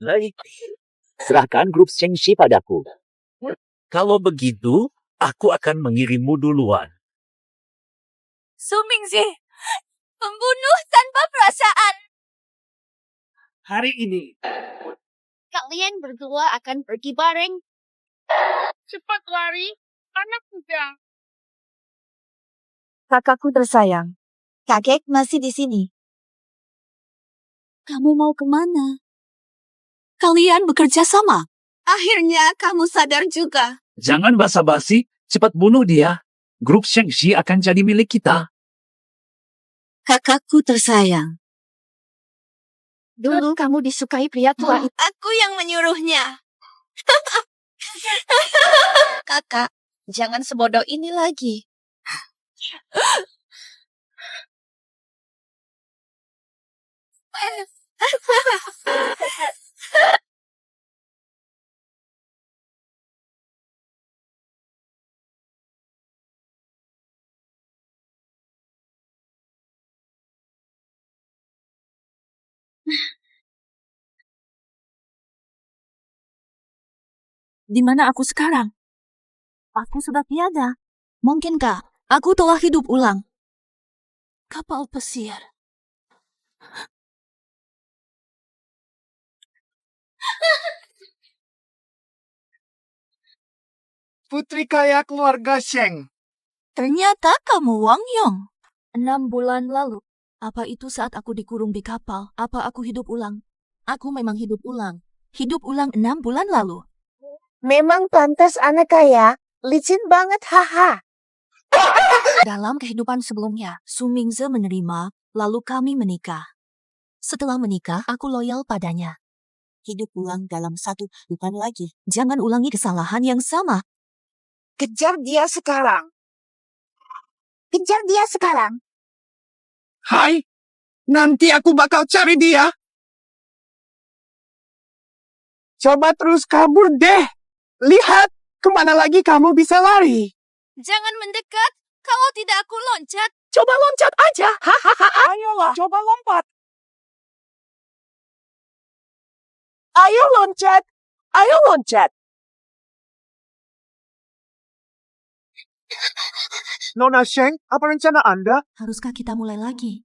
Baik, serahkan grup Shengxi padaku. Kalau begitu, aku akan mengirimmu duluan. Su Mingzi, pembunuh tanpa perasaan. Hari ini, Kalian berdua akan pergi bareng. Cepat lari, anak muda. Kakakku tersayang, kakek masih di sini. Kamu mau kemana? Kalian bekerja sama. Akhirnya kamu sadar juga. jangan basa-basi, cepat bunuh dia. Grup Shengxi akan jadi milik kita. Kakakku tersayang. Dulu kamu disukai pria tua itu. Aku yang menyuruhnya. Kakak, jangan sebodoh ini lagi. Di mana aku sekarang? Aku sudah tiada. Mungkinkah aku telah hidup ulang? Kapal pesir. Putri kaya keluarga Sheng. Ternyata kamu Wang Yong. 6 bulan lalu. Apa itu saat aku dikurung di kapal? Apa aku hidup ulang? Aku memang hidup ulang. Hidup ulang 6 bulan lalu. Memang pantas anak kaya, licin banget haha. Dalam kehidupan sebelumnya, Su Mingze menerima, lalu kami menikah. Setelah menikah, aku loyal padanya. Hidup ulang dalam satu kehidupan lagi. Jangan ulangi kesalahan yang sama. Kejar dia sekarang. Kejar dia sekarang. Hai, nanti aku bakal cari dia. Coba terus kabur deh. Lihat, kemana lagi kamu bisa lari? Jangan mendekat. Kalau tidak aku loncat. Coba loncat aja. Hahaha. Ayolah, coba lompat. Ayo loncat. Ayo loncat. Nona Sheng, apa rencana Anda? Haruskah kita mulai lagi?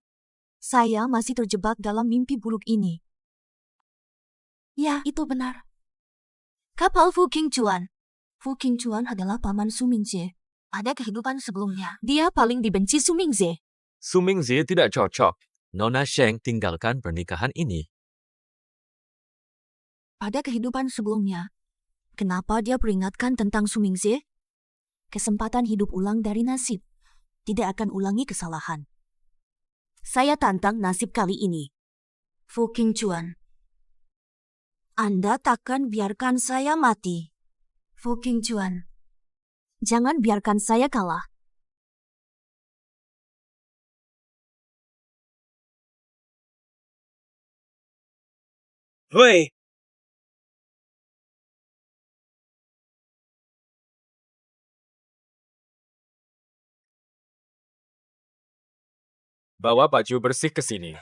Saya masih terjebak dalam mimpi buruk ini. Ya, itu benar. Kapal Fu Qingchuan. Fu Qingchuan adalah paman Su Mingze. Ada kehidupan sebelumnya. Dia paling dibenci Su Mingze. Su Mingze tidak cocok. Nona Sheng tinggalkan pernikahan ini. Pada kehidupan sebelumnya, kenapa dia peringatkan tentang Su Mingze? Kesempatan hidup ulang dari nasib. Tidak akan ulangi kesalahan. Saya tantang nasib kali ini. Fu Qingchuan. Anda takkan biarkan saya mati. Fu Qingchuan. Jangan biarkan saya kalah. Hei, Bawa baju bersih ke sini.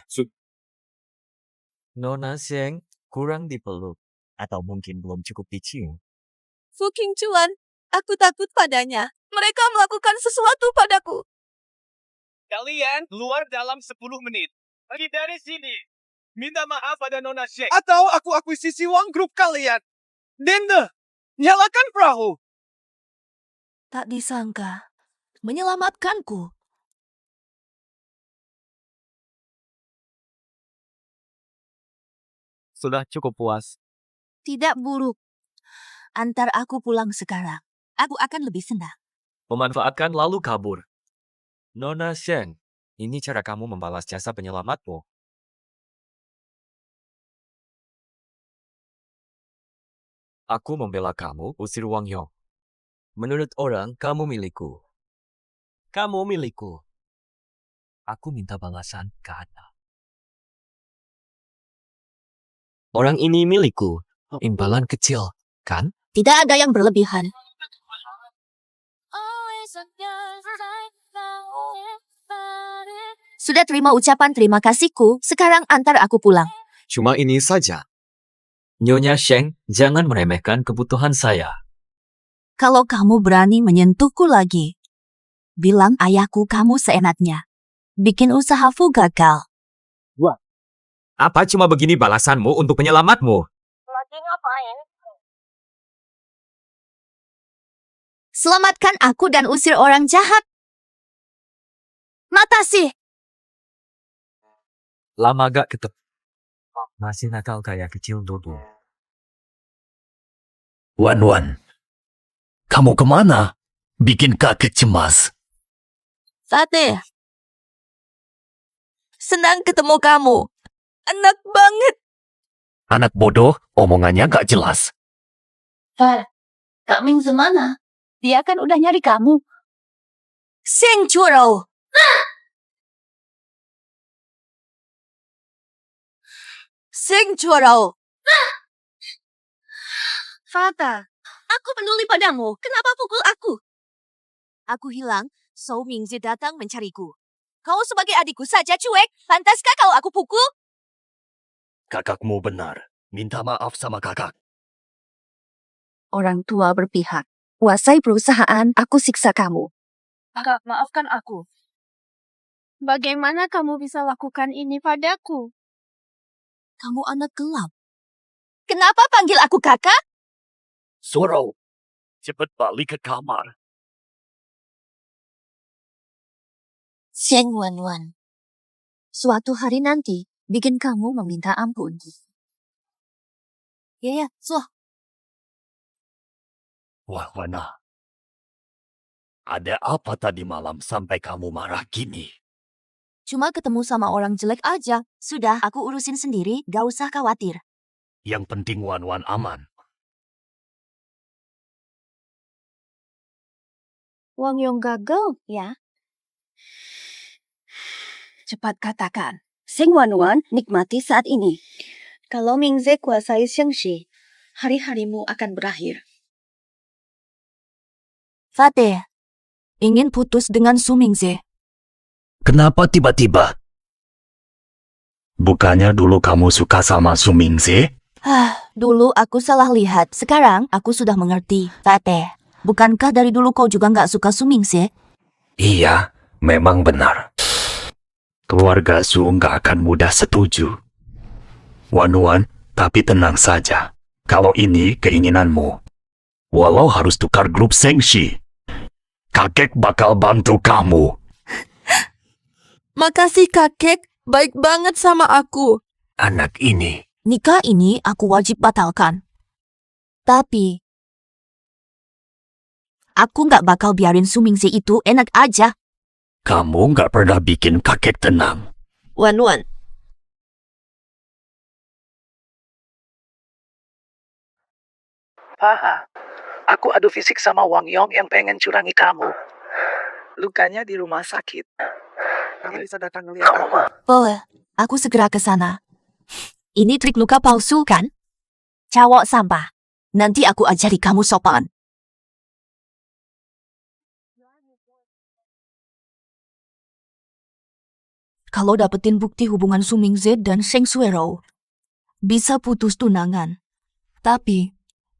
Nona Sheng kurang dipeluk. Atau mungkin belum cukup dicium. Fu Qingchuan, aku takut padanya. Mereka melakukan sesuatu padaku. Kalian keluar dalam 10 menit. Pergi dari sini. Minta maaf pada Nona Sheng. Atau aku akuisisi uang grup kalian. Dende, nyalakan perahu. Tak disangka. Menyelamatkanku. Sudah cukup puas. Tidak buruk. Antar aku pulang sekarang. Aku akan lebih senang. Memanfaatkan lalu kabur. Nona Sheng, ini cara kamu membalas jasa penyelamatmu. Aku membela kamu, usir Wang Yong. Menurut orang, kamu milikku. Kamu milikku. Aku minta balasan ke Anda. Orang ini milikku. Imbalan kecil, kan? Tidak ada yang berlebihan. Sudah terima ucapan terima kasihku, sekarang antar aku pulang. Cuma ini saja. Nyonya Sheng, jangan meremehkan kebutuhan saya. Kalau kamu berani menyentuhku lagi, bilang ayahku kamu seenaknya. Bikin usahaku gagal. Apa cuma begini balasanmu untuk penyelamatmu? Lagi ngapain? Selamatkan aku dan usir orang jahat. Mata sih. Lama gak ketemu. Masih nakal kayak kecil dulu. Wan, kamu kemana? Bikin kakek cemas. Fatih. Senang ketemu kamu. Enak banget. Anak bodoh, omongannya gak jelas. Kak Ming mana? Dia kan udah nyari kamu. Sing Churro. Sing Churro. Fata, aku peduli padamu. Kenapa pukul aku? Aku hilang, So Mingzi datang mencariku. Kau sebagai adikku saja cuek. Pantaskah kalau aku pukul? Kakakmu benar. Minta maaf sama kakak. Orang tua berpihak. Kuasai perusahaan, aku siksa kamu. Kak, maafkan aku. Bagaimana kamu bisa lakukan ini padaku? Kamu anak gelap. Kenapa panggil aku kakak? Zoro, cepet balik ke kamar. Sheng Wan. Suatu hari nanti, bikin kamu meminta ampun. Ya, so. Wah, Wana. Ada apa tadi malam sampai kamu marah gini? Cuma ketemu sama orang jelek aja. Sudah, aku urusin sendiri, gak usah khawatir. Yang penting Wan aman. Wang Yong gagal, ya? Cepat katakan. Seng Wan nikmati saat ini. Kalau Mingze kuasai Shengshi, hari-harimu akan berakhir. Fatih, ingin putus dengan Su Mingze. Kenapa tiba-tiba? Bukannya dulu kamu suka sama Su Mingze? Dulu aku salah lihat, sekarang aku sudah mengerti. Fatih, bukankah dari dulu kau juga gak suka Su Mingze? Iya, memang benar. Keluarga Su nggak akan mudah setuju. Wan, tapi tenang saja. Kalau ini keinginanmu, walau harus tukar grup Shengshi, kakek bakal bantu kamu. Makasih kakek, baik banget sama aku. Anak ini, Nikah ini aku wajib batalkan. Tapi, aku gak bakal biarin Su Mingze itu enak aja. kamu nggak pernah bikin kakek tenang. Wan. Aku adu fisik sama Wang Yong yang pengen curangi kamu. Lukanya di rumah sakit. Kamu bisa datang ngeliat aku. Boleh, aku segera ke sana. Ini trik luka palsu kan? Cowok sampah. Nanti aku ajari kamu sopan. Kalau dapetin bukti hubungan Su Mingze dan Sheng Suero, bisa putus tunangan. Tapi,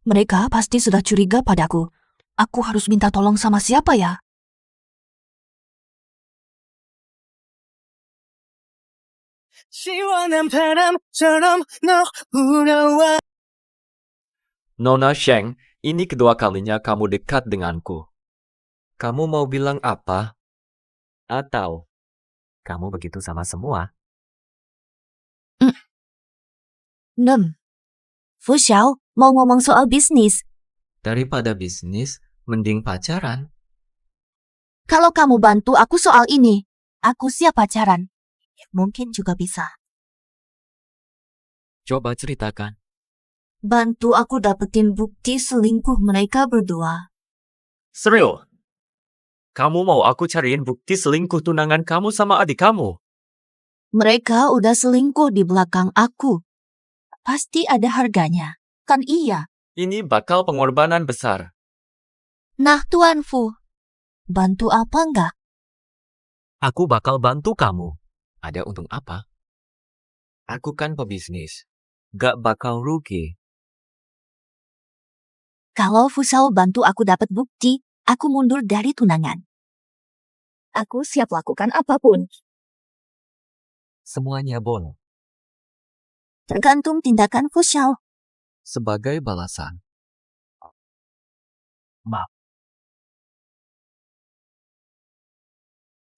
mereka pasti sudah curiga padaku. Aku harus minta tolong sama siapa ya? Nona Sheng, ini kedua kalinya kamu dekat denganku. Kamu mau bilang apa? Atau kamu begitu sama semua? Fu Xiao, mau ngomong soal bisnis. Daripada bisnis, mending pacaran. Kalau kamu bantu aku soal ini, aku siap pacaran. Mungkin juga bisa. Coba ceritakan. Bantu aku dapetin bukti selingkuh mereka berdua. Serius? Kamu mau aku cariin bukti selingkuh tunangan kamu sama adik kamu? Mereka udah selingkuh di belakang aku. Pasti ada harganya. Kan iya? Ini bakal pengorbanan besar. Nah, Tuan Fu. Bantu apa enggak? Aku bakal bantu kamu. Ada untung apa? Aku kan pebisnis. Gak bakal rugi. Kalau Fusao bantu aku dapat bukti, aku mundur dari tunangan. Aku siap lakukan apapun. Semuanya boleh. Tergantung tindakan Fusao. Sebagai balasan.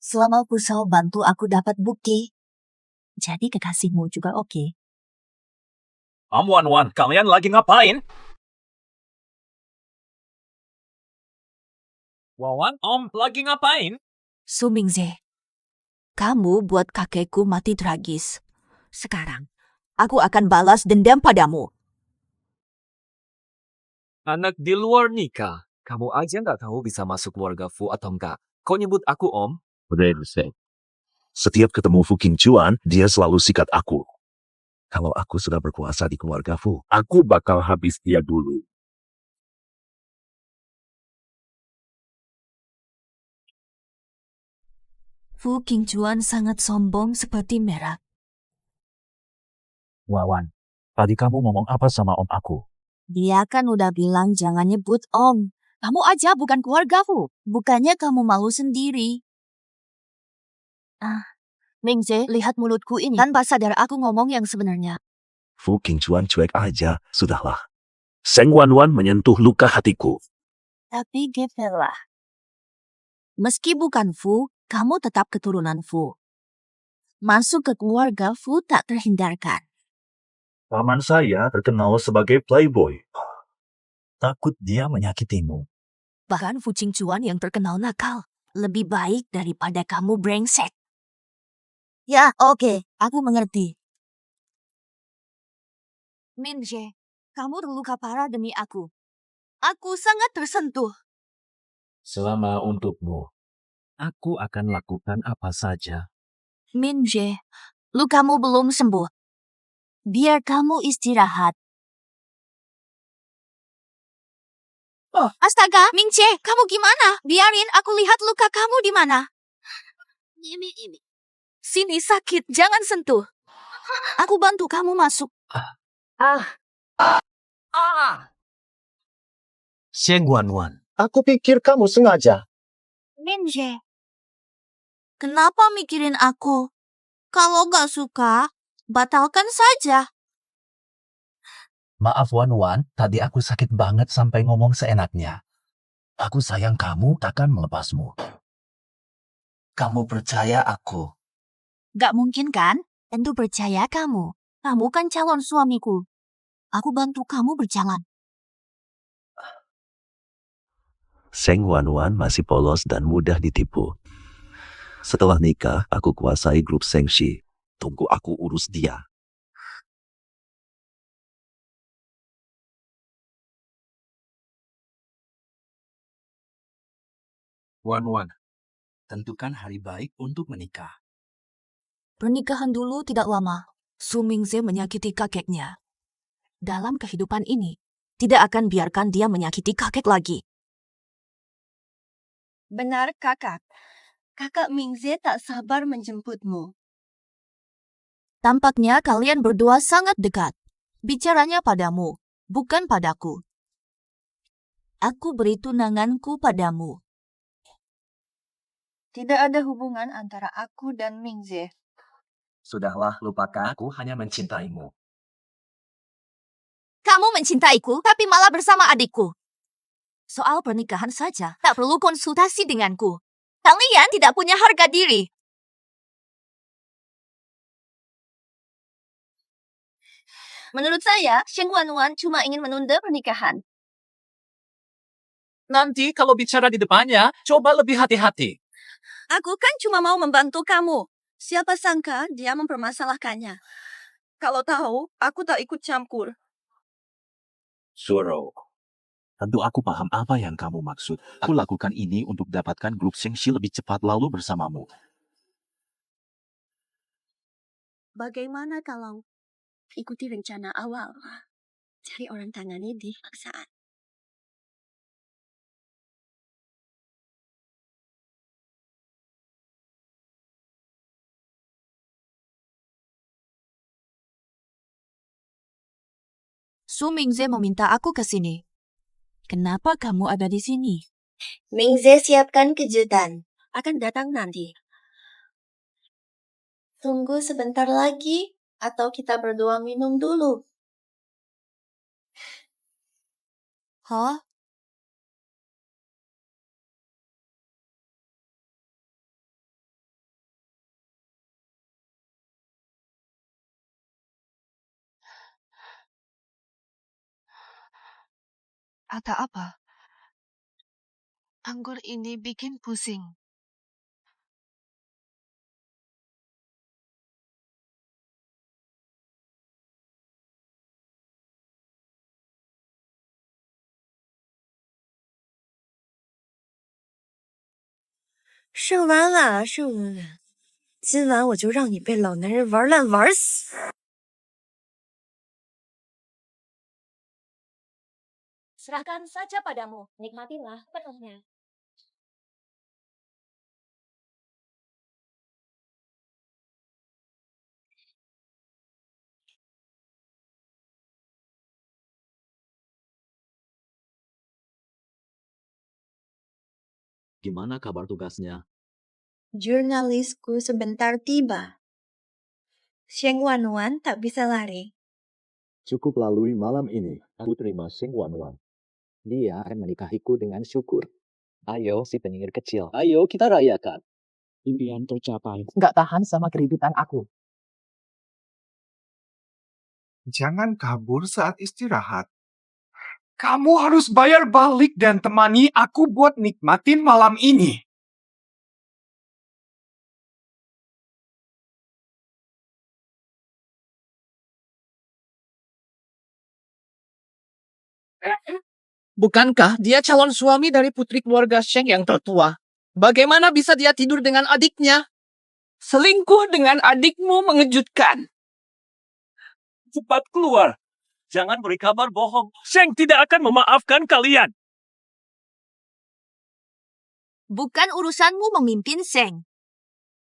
Selama Fusao bantu aku dapat bukti, jadi kekasihmu juga oke. Wan, kalian lagi ngapain? Wawan, Om lagi ngapain? Su Mingze, kamu buat kakekku mati tragis. Sekarang, aku akan balas dendam padamu. Anak di luar nikah. Kamu aja nggak tahu bisa masuk keluarga Fu atau enggak. Kok nyebut aku Om? Setiap ketemu Fu Qingchuan, dia selalu sikat aku. Kalau aku sudah berkuasa di keluarga Fu, aku bakal habis dia dulu. Fu Qingchuan sangat sombong seperti merah. Wawan, tadi kamu ngomong apa sama om aku? Dia kan udah bilang jangan nyebut om. Kamu aja bukan keluarga Fu. Bukannya kamu malu sendiri. Mingze, lihat mulutku ini. Tanpa sadar aku ngomong yang sebenarnya. Fu Qingchuan cuek aja, sudahlah. Seng Wanwan menyentuh luka hatiku. Tapi gefelah. Meski bukan Fu, kamu tetap keturunan Fu. Masuk ke keluarga Fu tak terhindarkan. Paman saya terkenal sebagai playboy. Takut dia menyakitimu. Bahkan Fu Qingchuan yang terkenal nakal. Lebih baik daripada kamu brengsek. Ya, oke. Aku mengerti. Minje, kamu terluka parah demi aku. Aku sangat tersentuh. Selama untukmu, aku akan lakukan apa saja. Minje, lukamu belum sembuh. Biar kamu istirahat. Oh, astaga, Mingce, kamu gimana? Biarin aku lihat luka kamu di mana. Ini. Sini sakit, jangan sentuh. Aku bantu kamu masuk. Seng Wanwan, Aku pikir kamu sengaja. Minje, kenapa mikirin aku? Kalau gak suka, batalkan saja. maaf Wanwan, tadi aku sakit banget sampai ngomong seenaknya. Aku sayang kamu, takkan melepasmu. Kamu percaya aku? Gak mungkin kan? Tentu percaya kamu. Kamu kan calon suamiku. Aku bantu kamu berjalan. Seng Wanwan masih polos dan mudah ditipu. Setelah nikah, aku kuasai grup Sengshi. Tunggu aku urus dia. Wanwan, tentukan hari baik untuk menikah. Pernikahan dulu tidak lama. Su Mingze menyakiti kakeknya. Dalam kehidupan ini, tidak akan biarkan dia menyakiti kakek lagi. Benar, kakak. Kakak Mingze tak sabar menjemputmu. Tampaknya kalian berdua sangat dekat. Bicaranya padamu, bukan padaku. Aku beri tunanganku padamu. Tidak ada hubungan antara aku dan Mingze. Sudahlah, lupakan. Aku hanya mencintaimu. Kamu mencintaiku, tapi malah bersama adikku. Soal pernikahan saja, tak perlu konsultasi denganku. Kalian tidak punya harga diri. Menurut saya, Sheng Wanwan cuma ingin menunda pernikahan. Nanti kalau bicara di depannya, coba lebih hati-hati. Aku kan cuma mau membantu kamu. Siapa sangka dia mempermasalahkannya. Kalau tahu, aku tak ikut campur. Zoro, tentu aku paham apa yang kamu maksud. Aku lakukan ini untuk dapatkan grup Sengshi lebih cepat lalu bersamamu. Bagaimana kalau ikuti rencana awal? Cari orang tangani di paksaan. Su Mingze meminta aku ke sini. Kenapa kamu ada di sini? Mingze siapkan kejutan. Akan datang nanti. Tunggu sebentar lagi, atau kita berdua minum dulu. Hah? Ada apa? Anggur ini bikin pusing.剩完了，剩完了。今晚我就让你被老男人玩烂玩死。Serahkan saja padamu. Nikmatilah penuhnya. Gimana kabar tugasnya? Jurnalisku sebentar tiba. Sheng Wanwan tak bisa lari. Cukup lalui malam ini, aku terima Sheng Wanwan. Dia akan menikahiku dengan syukur. Ayo si penyihir kecil. Ayo kita rayakan. Impian tercapai. Nggak tahan sama keributan aku. Jangan kabur saat istirahat. Kamu harus bayar balik dan temani aku buat nikmatin malam ini. Bukankah dia calon suami dari putri keluarga Sheng yang tertua? Bagaimana bisa dia tidur dengan adiknya? Selingkuh dengan adikmu mengejutkan. Cepat keluar. Jangan beri kabar bohong. Sheng tidak akan memaafkan kalian. Bukan urusanmu memimpin Sheng.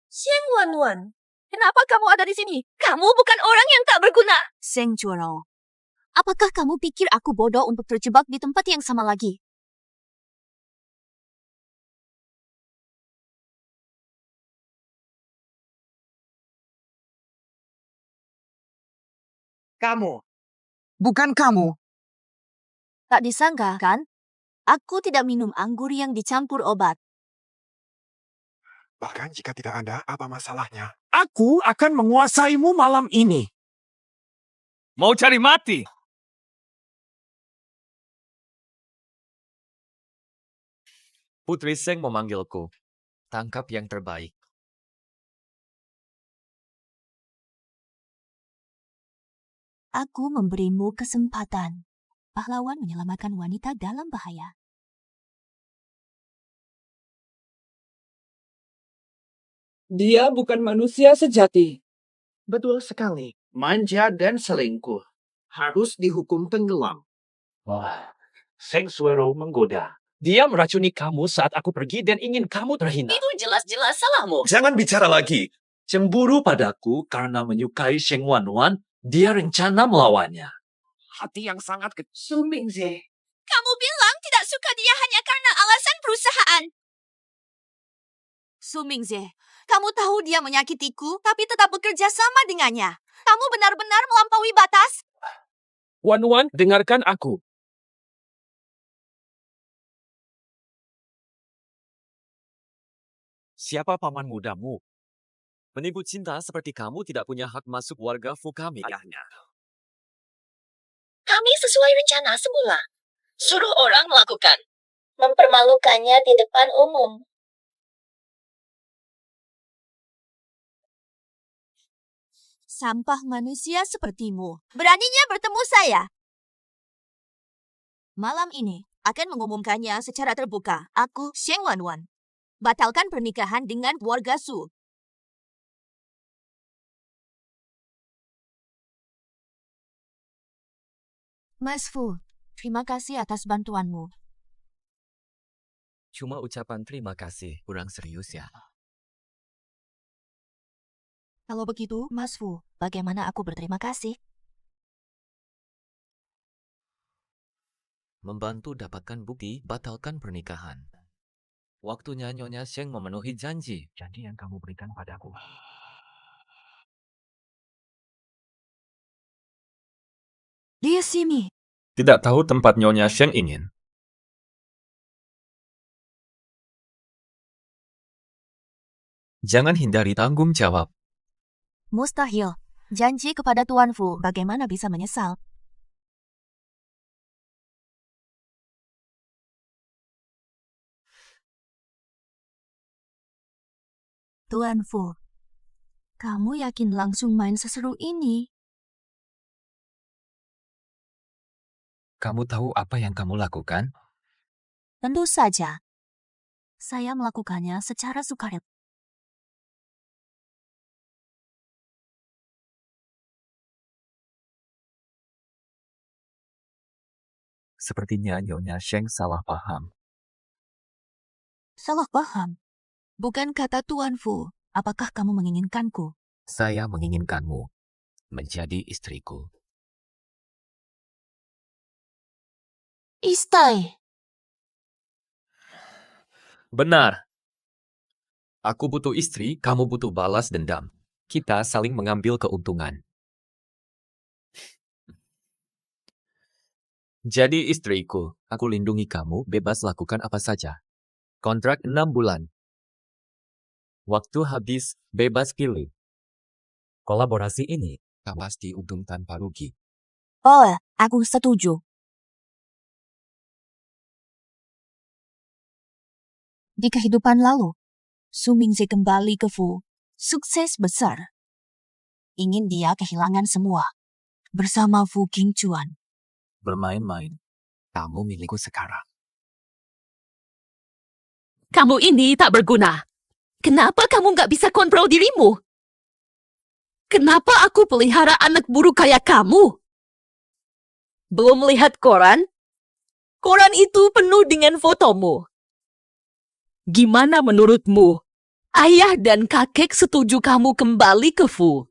Sheng Wanwan, kenapa kamu ada di sini? Kamu bukan orang yang tak berguna. Sheng Chuoro, apakah kamu pikir aku bodoh untuk terjebak di tempat yang sama lagi? Kamu. Bukan kamu. Tak disangka, kan? Aku tidak minum anggur yang dicampur obat. Bahkan jika tidak ada, apa masalahnya? Aku akan menguasaimu malam ini. Mau cari mati? Putri Sheng memanggilku. Tangkap yang terbaik. Aku memberimu kesempatan. Pahlawan menyelamatkan wanita dalam bahaya. Dia bukan manusia sejati. Betul sekali. Manja dan selingkuh. Harus dihukum tenggelam. Wah, Sheng Suero menggoda. Dia meracuni kamu saat aku pergi dan ingin kamu terhina. Itu jelas-jelas salahmu. Jangan bicara lagi. Cemburu padaku karena menyukai Sheng Wanwan. Dia rencana melawannya. Hati yang sangat kecil. Su Mingze, kamu bilang tidak suka dia hanya karena alasan perusahaan. Su Mingze, kamu tahu dia menyakitiku, tapi tetap bekerja sama dengannya. Kamu benar-benar melampaui batas. Wanwan, dengarkan aku. Siapa paman mudamu? Menipu cinta seperti kamu tidak punya hak masuk warga Fukami ayahnya. Kami sesuai rencana semula. Suruh orang melakukan. Mempermalukannya di depan umum. Sampah manusia sepertimu. Beraninya bertemu saya. Malam ini akan mengumumkannya secara terbuka. Aku Sheng Wanwan. Batalkan pernikahan dengan keluarga Su. Mas Fu, terima kasih atas bantuanmu. Cuma ucapan terima kasih, kurang serius ya. Kalau begitu, Mas Fu, bagaimana aku berterima kasih? membantu dapatkan bukti batalkan pernikahan. Waktunya Nyonya Sheng memenuhi janji. Janji yang kamu berikan padaku. Dia sini. Tidak tahu tempat Nyonya Sheng ingin. Jangan hindari tanggung jawab. Mustahil. Janji kepada Tuan Fu, bagaimana bisa menyesal? Tuan Fu, kamu yakin langsung main seseru ini? Kamu tahu apa yang kamu lakukan? Tentu saja. Saya melakukannya secara sukarela. Sepertinya Nyonya Sheng salah paham. Salah paham. Bukan kata Tuan Fu. Apakah kamu menginginkanku? Saya menginginkanmu menjadi istriku. Istai. Benar. Aku butuh istri, kamu butuh balas dendam. Kita saling mengambil keuntungan. Jadi istriku, aku lindungi kamu, bebas lakukan apa saja. Kontrak 6 bulan. Waktu habis, bebas pilih. Kolaborasi ini, kamu pasti untung tanpa rugi. Oh, aku setuju. Di kehidupan lalu, Su Mingze kembali ke Fu. Sukses besar. Ingin dia kehilangan semua. Bersama Fu Qingchuan. Bermain-main. Kamu milikku sekarang. Kamu ini tak berguna. Kenapa kamu nggak bisa kontrol dirimu? Kenapa aku pelihara anak buruk kayak kamu? Belum melihat koran? Koran itu penuh dengan fotomu. Gimana menurutmu? Ayah dan kakek setuju kamu kembali ke Fu.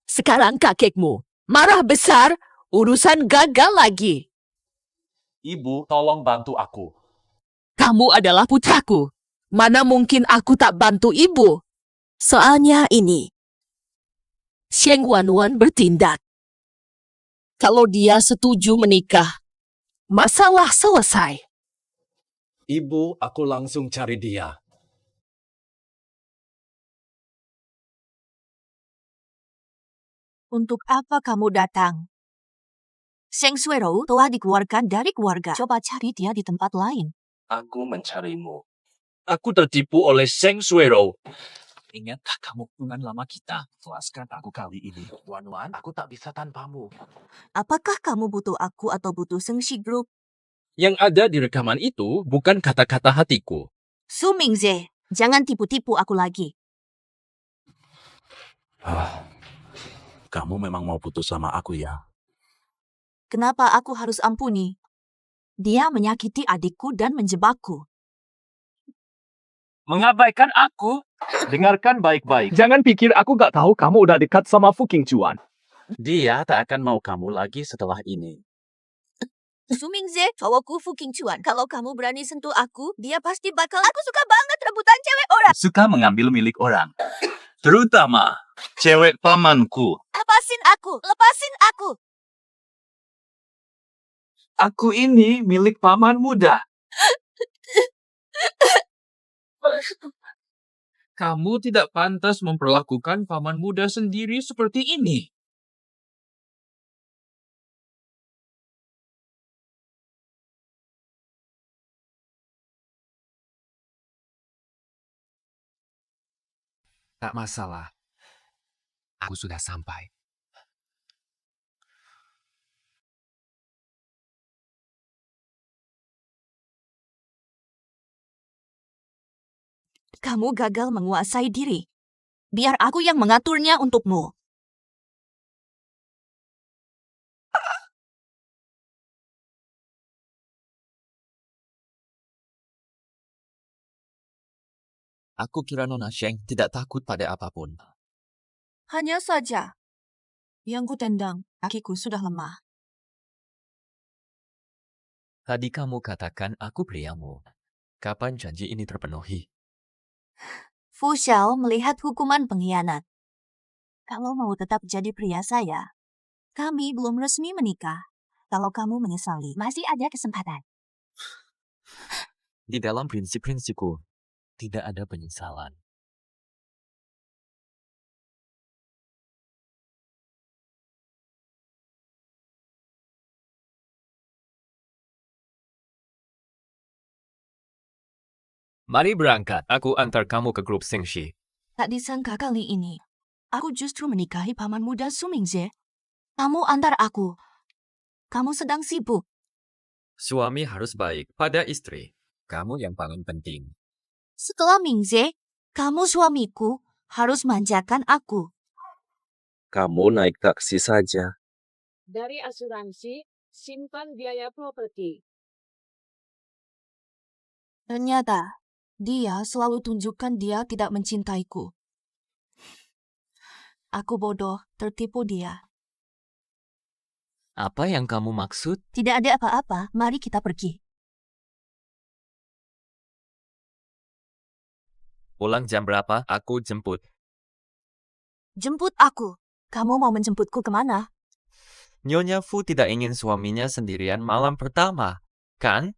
Sekarang kakekmu marah besar, urusan gagal lagi. Ibu, tolong bantu aku. Kamu adalah putraku. Mana mungkin aku tak bantu ibu? Soalnya ini. Sheng Wanwan bertindak. Kalau dia setuju menikah, masalah selesai. Ibu, aku langsung cari dia. Untuk apa kamu datang? Sheng Suero telah dikeluarkan dari keluarga. Coba cari dia di tempat lain. Aku mencarimu. Aku tertipu oleh Sheng Suero. Ingatkah kamu hubungan lama kita? Puaskan aku kali ini. Wan-Wan, aku tak bisa tanpamu. Apakah kamu butuh aku atau butuh Sheng Shi Group? Yang ada di rekaman itu bukan kata-kata hatiku. Su Mingze, jangan tipu-tipu aku lagi. Kamu memang mau putus sama aku ya? Kenapa aku harus ampuni? Dia menyakiti adikku dan menjebakku. Mengabaikan aku? Dengarkan baik-baik. Jangan pikir aku gak tahu kamu udah dekat sama Fu Qingchuan. Dia tak akan mau kamu lagi setelah ini. Su Mingze, cowokku Fu Qingchuan. Kalau kamu berani sentuh aku, dia pasti bakal... Aku suka banget rebutan cewek orang. Suka mengambil milik orang. Terutama cewek pamanku. Lepasin aku, lepasin aku. Aku ini milik paman muda. Kamu tidak pantas memperlakukan paman muda sendiri seperti ini. Tak masalah. Aku sudah sampai. Kamu gagal menguasai diri. Biar aku yang mengaturnya untukmu. Aku kira Nona Sheng tidak takut pada apapun. Hanya saja, yang ku tendang, kakiku sudah lemah. Tadi kamu katakan aku priamu. Kapan janji ini terpenuhi? Fu Xiao melihat hukuman pengkhianat. Kalau mau tetap jadi pria saya, kami belum resmi menikah. Kalau kamu menyesali, masih ada kesempatan. Di dalam prinsip-prinsipku, tidak ada penyesalan. Mari berangkat. Aku antar kamu ke grup Sengshi. Tak disangka kali ini, aku justru menikahi paman muda Su Mingze. Kamu antar aku. Kamu sedang sibuk. Suami harus baik pada istri. Kamu yang paling penting. Setelah Mingze, kamu suamiku harus manjakan aku. Kamu naik taksi saja. Dari asuransi, simpan biaya properti. Ternyata, dia selalu tunjukkan dia tidak mencintaiku. Aku bodoh, tertipu dia. Apa yang kamu maksud? Tidak ada apa-apa, mari kita pergi. Pulang jam berapa? Aku jemput. Jemput aku. Kamu mau menjemputku kemana? Nyonya Fu tidak ingin suaminya sendirian malam pertama, kan?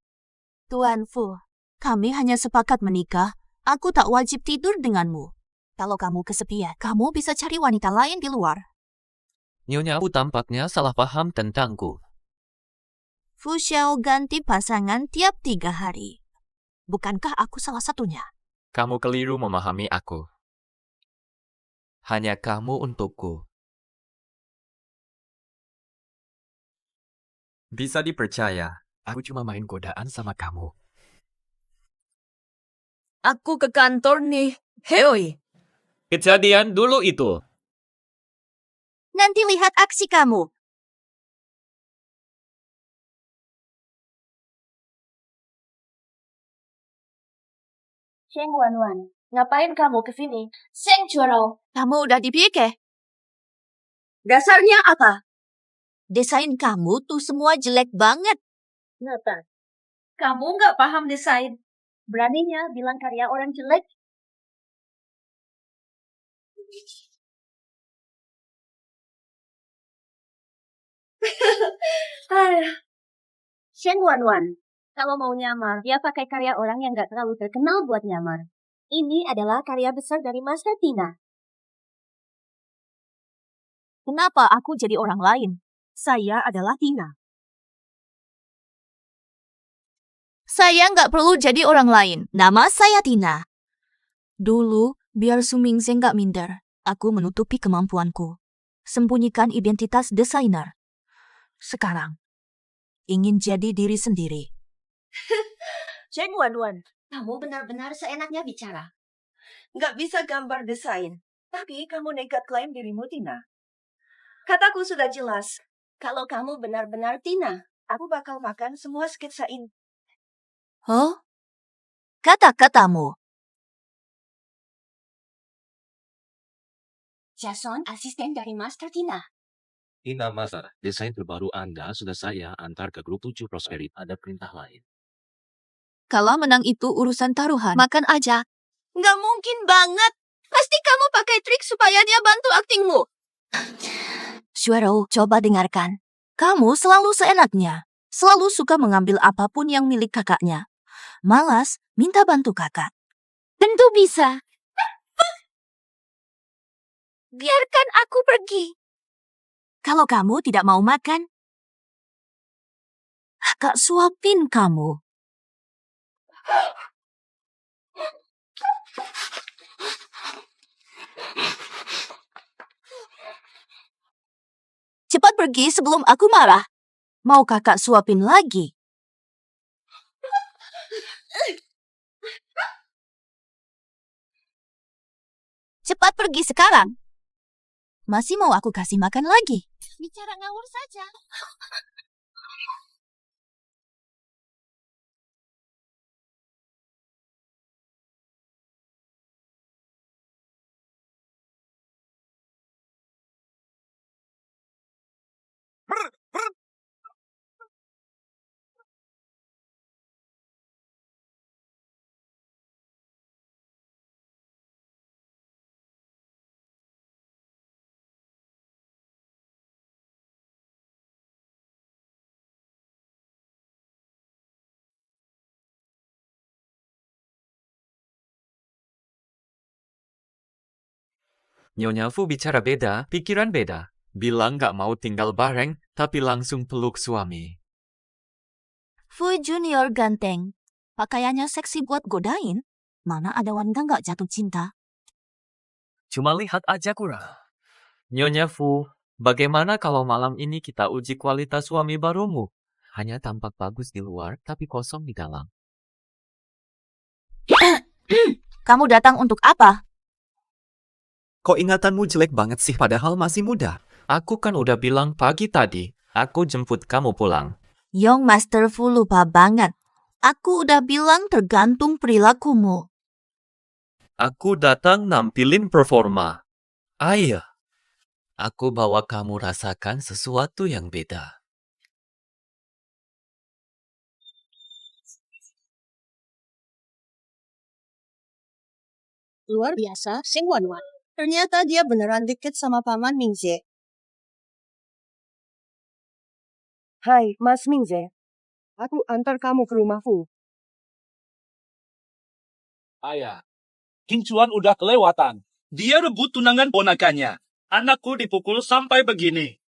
Tuan Fu, kami hanya sepakat menikah. Aku tak wajib tidur denganmu. Kalau kamu kesepian, kamu bisa cari wanita lain di luar. Nyonya Fu tampaknya salah paham tentangku. Fu Xiao ganti pasangan tiap 3 hari. Bukankah aku salah satunya? Kamu keliru memahami aku. Hanya kamu untukku. Bisa dipercaya, aku cuma main godaan sama kamu. Aku ke kantor nih, Heoi. Kejadian dulu itu. Nanti lihat aksi kamu. Sheng Wanwan, ngapain kamu kesini? Sheng Chuarou. Kamu udah dipikir? Dasarnya apa? Desain kamu tuh semua jelek banget. Ngapa? Kamu nggak paham desain. Beraninya bilang karya orang jelek. Sheng Wanwan, kalau mau nyamar, dia pakai karya orang yang nggak terlalu terkenal buat nyamar. Ini adalah karya besar dari Master Tina. Kenapa aku jadi orang lain? Saya adalah Tina. Saya nggak perlu jadi orang lain. Nama saya Tina. Dulu, biar Su Mingze nggak minder, aku menutupi kemampuanku. Sembunyikan identitas desainer. Sekarang, ingin jadi diri sendiri. Sheng Wanwan, kamu benar-benar seenaknya bicara. Nggak bisa gambar desain, tapi kamu nekat klaim dirimu Tina. Kataku sudah jelas, kalau kamu benar-benar Tina, aku bakal makan semua sketsa ini. Oh? Kata-katamu. Jason, asisten dari Master Tina. Tina Master, desain terbaru Anda sudah saya antar ke grup 7 Prosperity. Ada perintah lain. Kalau menang itu urusan taruhan, makan aja. Nggak mungkin banget. Pasti kamu pakai trik supaya dia bantu aktingmu. Shuero, coba dengarkan. Kamu selalu seenaknya. Selalu suka mengambil apapun yang milik kakaknya. Malas minta bantu kakak. Tentu bisa. Biarkan aku pergi. Kalau kamu tidak mau makan, kakak suapin kamu. Cepat pergi sebelum aku marah. Mau kakak suapin lagi? Cepat pergi sekarang. Masih mau aku kasih makan lagi? Bicara ngawur saja. Nyonya Fu bicara beda, pikiran beda. Bilang gak mau tinggal bareng, tapi langsung peluk suami. Fu Junior ganteng. Pakaiannya seksi buat godain. Mana ada wanita nggak jatuh cinta? Cuma lihat aja kurang. Nyonya Fu, bagaimana kalau malam ini kita uji kualitas suami barumu? Hanya tampak bagus di luar, tapi kosong di dalam. Kamu datang untuk apa? Kok ingatanmu jelek banget sih padahal masih muda? Aku kan udah bilang pagi tadi, aku jemput kamu pulang. Young Master Fu lupa banget. Aku udah bilang tergantung perilakumu. Aku datang nampilin performa. Ayo. Aku bawa kamu rasakan sesuatu yang beda. Luar biasa, Sing Wanwan. Ternyata dia beneran deket sama Paman Mingze. Hai, Mas Mingze. Aku antar kamu ke rumahku. Ayah, King Chuan udah kelewatan. Dia rebut tunangan ponakannya. Anakku dipukul sampai begini.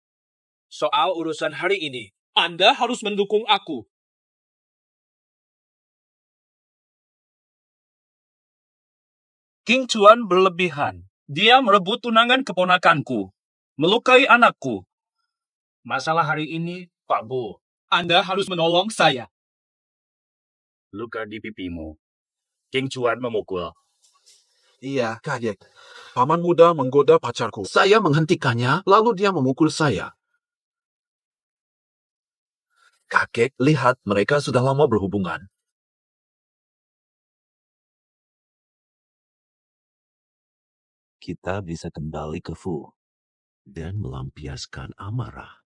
Soal urusan hari ini, Anda harus mendukung aku. King Chuan berlebihan. Dia merebut tunangan keponakanku. Melukai anakku. Masalah hari ini, Pak Bu, Anda harus menolong saya. Luka di pipimu. King Chuan memukul. Iya, Kakek. Paman muda menggoda pacarku. Saya menghentikannya, lalu dia memukul saya. Kakek, lihat mereka sudah lama berhubungan. Kita bisa kembali ke Fu dan melampiaskan amarah.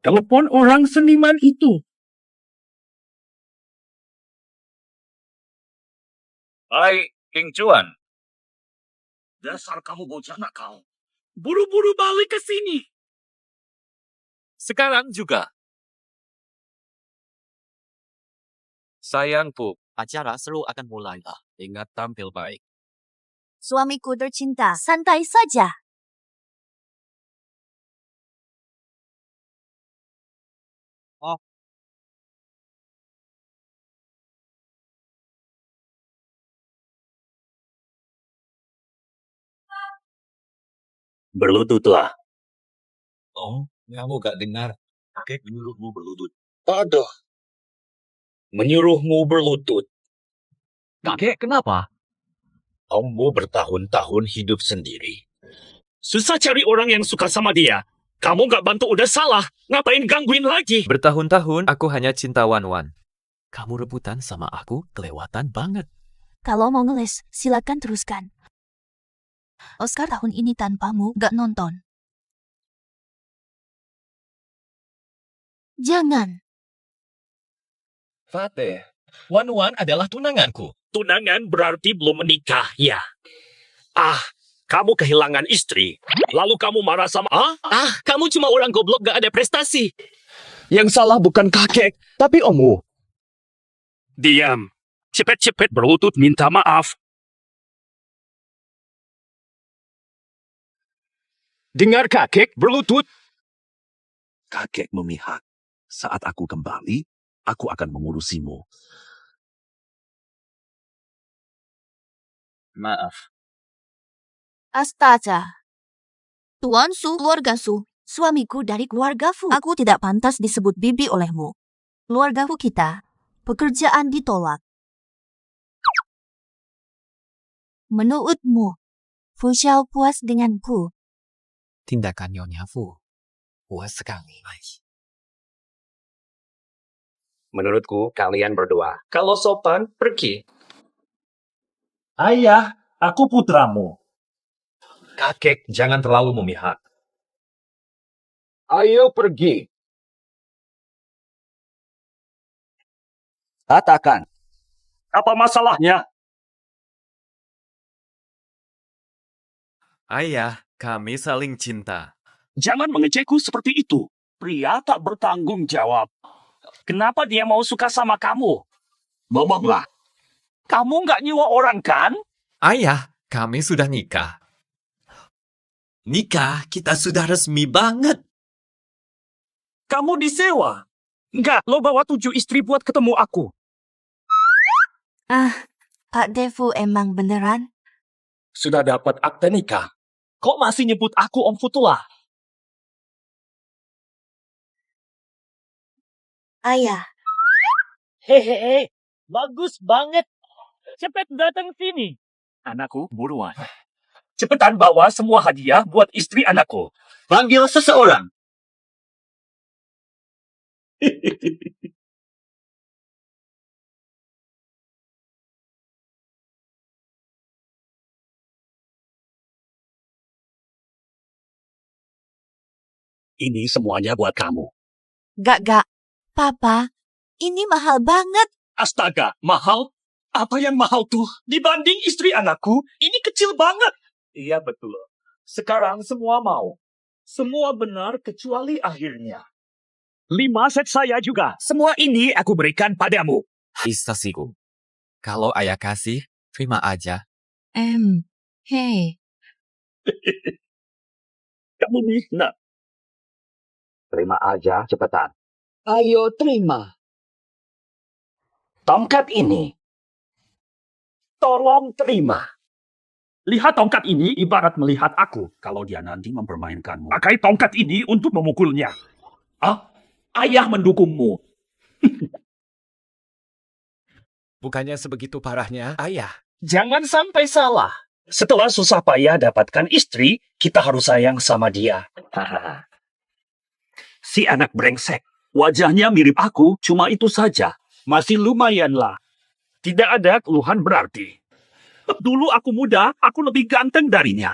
Telepon orang seniman itu. Hai, King Chuan. Dasar kamu bocah nakal. Buru-buru balik ke sini. Sekarang juga. Sayangku, acara seru akan mulai. Ingat tampil baik. Suamiku tercinta, santai saja. Oh. Berlututlah. Oh, kamu gak dengar. Kakek menyuruhmu berlutut. Aduh. Menyuruhmu berlutut. Kakek, kenapa? Kamu bertahun-tahun hidup sendiri. Susah cari orang yang suka sama dia. Kamu gak bantu udah salah. Ngapain gangguin lagi? Bertahun-tahun aku hanya cinta Wanwan. Kamu rebutan sama aku kelewatan banget. Kalau mau ngeles, silakan teruskan. Oscar tahun ini tanpamu gak nonton. Jangan. Fateh, Wanwan adalah tunanganku. Tunangan berarti belum menikah, ya. Ah, kamu kehilangan istri. Lalu kamu marah sama... kamu cuma orang goblok gak ada prestasi. Yang salah bukan kakek, tapi ommu. Diam. Cepet-cepet berlutut minta maaf. Dengar kakek berlutut. Kakek memihak. Saat aku kembali, aku akan mengurusimu. Maaf. Astaga. Tuan Su, keluarga Su, suamiku dari keluarga Fu. Aku tidak pantas disebut bibi olehmu. Keluarga Fu kita, pekerjaan ditolak. Menurutmu, Fu Xiao puas denganku? Tindakan Nyonya Fu puas sekali. Menurutku, kalian berdua. Kalau sopan, pergi. Ayah, aku putramu. Kakek, jangan terlalu memihak. Ayo pergi. Katakan. Apa masalahnya? Ayah, kami saling cinta. Jangan mengejekku seperti itu. Pria tak bertanggung jawab. Kenapa dia mau suka sama kamu? Bohonglah. Kamu nggak nyewa orang kan? Ayah, kami sudah nikah. Nikah, kita sudah resmi banget. Kamu disewa. Enggak, lo bawa 7 istri buat ketemu aku. Pak Devu emang beneran? Sudah dapat akte nikah. Kok masih nyebut aku Om Futula? Ayah, Hehehe, bagus banget. Cepat datang sini. Anakku, buruan. Cepetan bawa semua hadiah buat istri anakku. Panggil seseorang. Ini semuanya buat kamu. gak. Papa, ini mahal banget. Astaga, mahal? Apa yang mahal tuh? Dibanding istri anakku, ini kecil banget. Iya, betul. Sekarang semua mau. Semua benar kecuali akhirnya. 5 set saya juga. Semua ini aku berikan padamu. Istasiku. Kalau ayah kasih, terima aja. Hei. Kamu nih, nak. Terima aja, cepetan. Ayo terima. Tongkat ini. Tolong terima. Lihat tongkat ini ibarat melihat aku. Kalau dia nanti mempermainkanmu. Pakai tongkat ini untuk memukulnya. Ayah mendukungmu. Bukannya sebegitu parahnya, ayah. Jangan sampai salah. Setelah susah payah dapatkan istri, kita harus sayang sama dia. Si anak brengsek. Wajahnya mirip aku, cuma itu saja. Masih lumayan lah. Tidak ada keluhan berarti. Dulu aku muda, aku lebih ganteng darinya.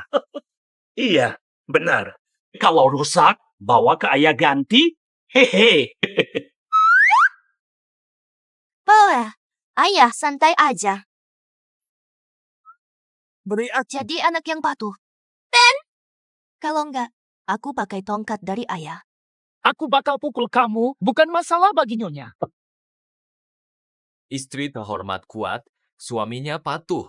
Iya, benar. Kalau rusak, bawa ke ayah ganti. Hehe. Bawa. Ayah, santai aja. Beri Jadi anak yang patuh. Ben! Kalau enggak, aku pakai tongkat dari ayah. Aku bakal pukul kamu, bukan masalah bagi Nyonya. Istri terhormat kuat, suaminya patuh.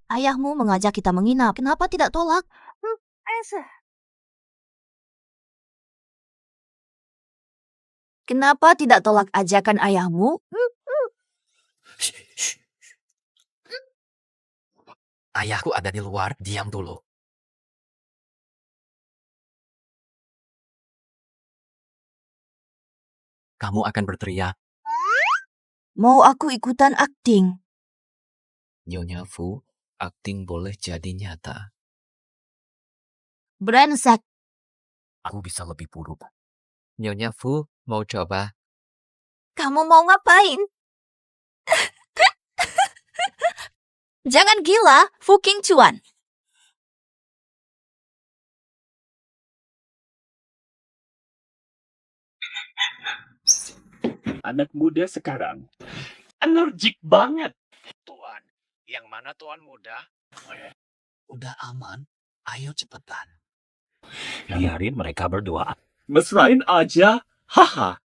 Ayahmu mengajak kita menginap. Kenapa tidak tolak? Kenapa tidak tolak ajakan ayahmu? Ayahku ada di luar, diam dulu. Kamu akan berteriak, Mau aku ikutan akting? Nyonya Fu, akting boleh jadi nyata. Brengsek. aku bisa lebih buruk. Nyonya Fu, mau coba? Kamu mau ngapain? Jangan gila, fucking cuan. Anak muda sekarang. Energik banget. Tuan, yang mana tuan muda? Udah aman, ayo cepetan. Biarin mereka berdua. Mesrain aja. Haha.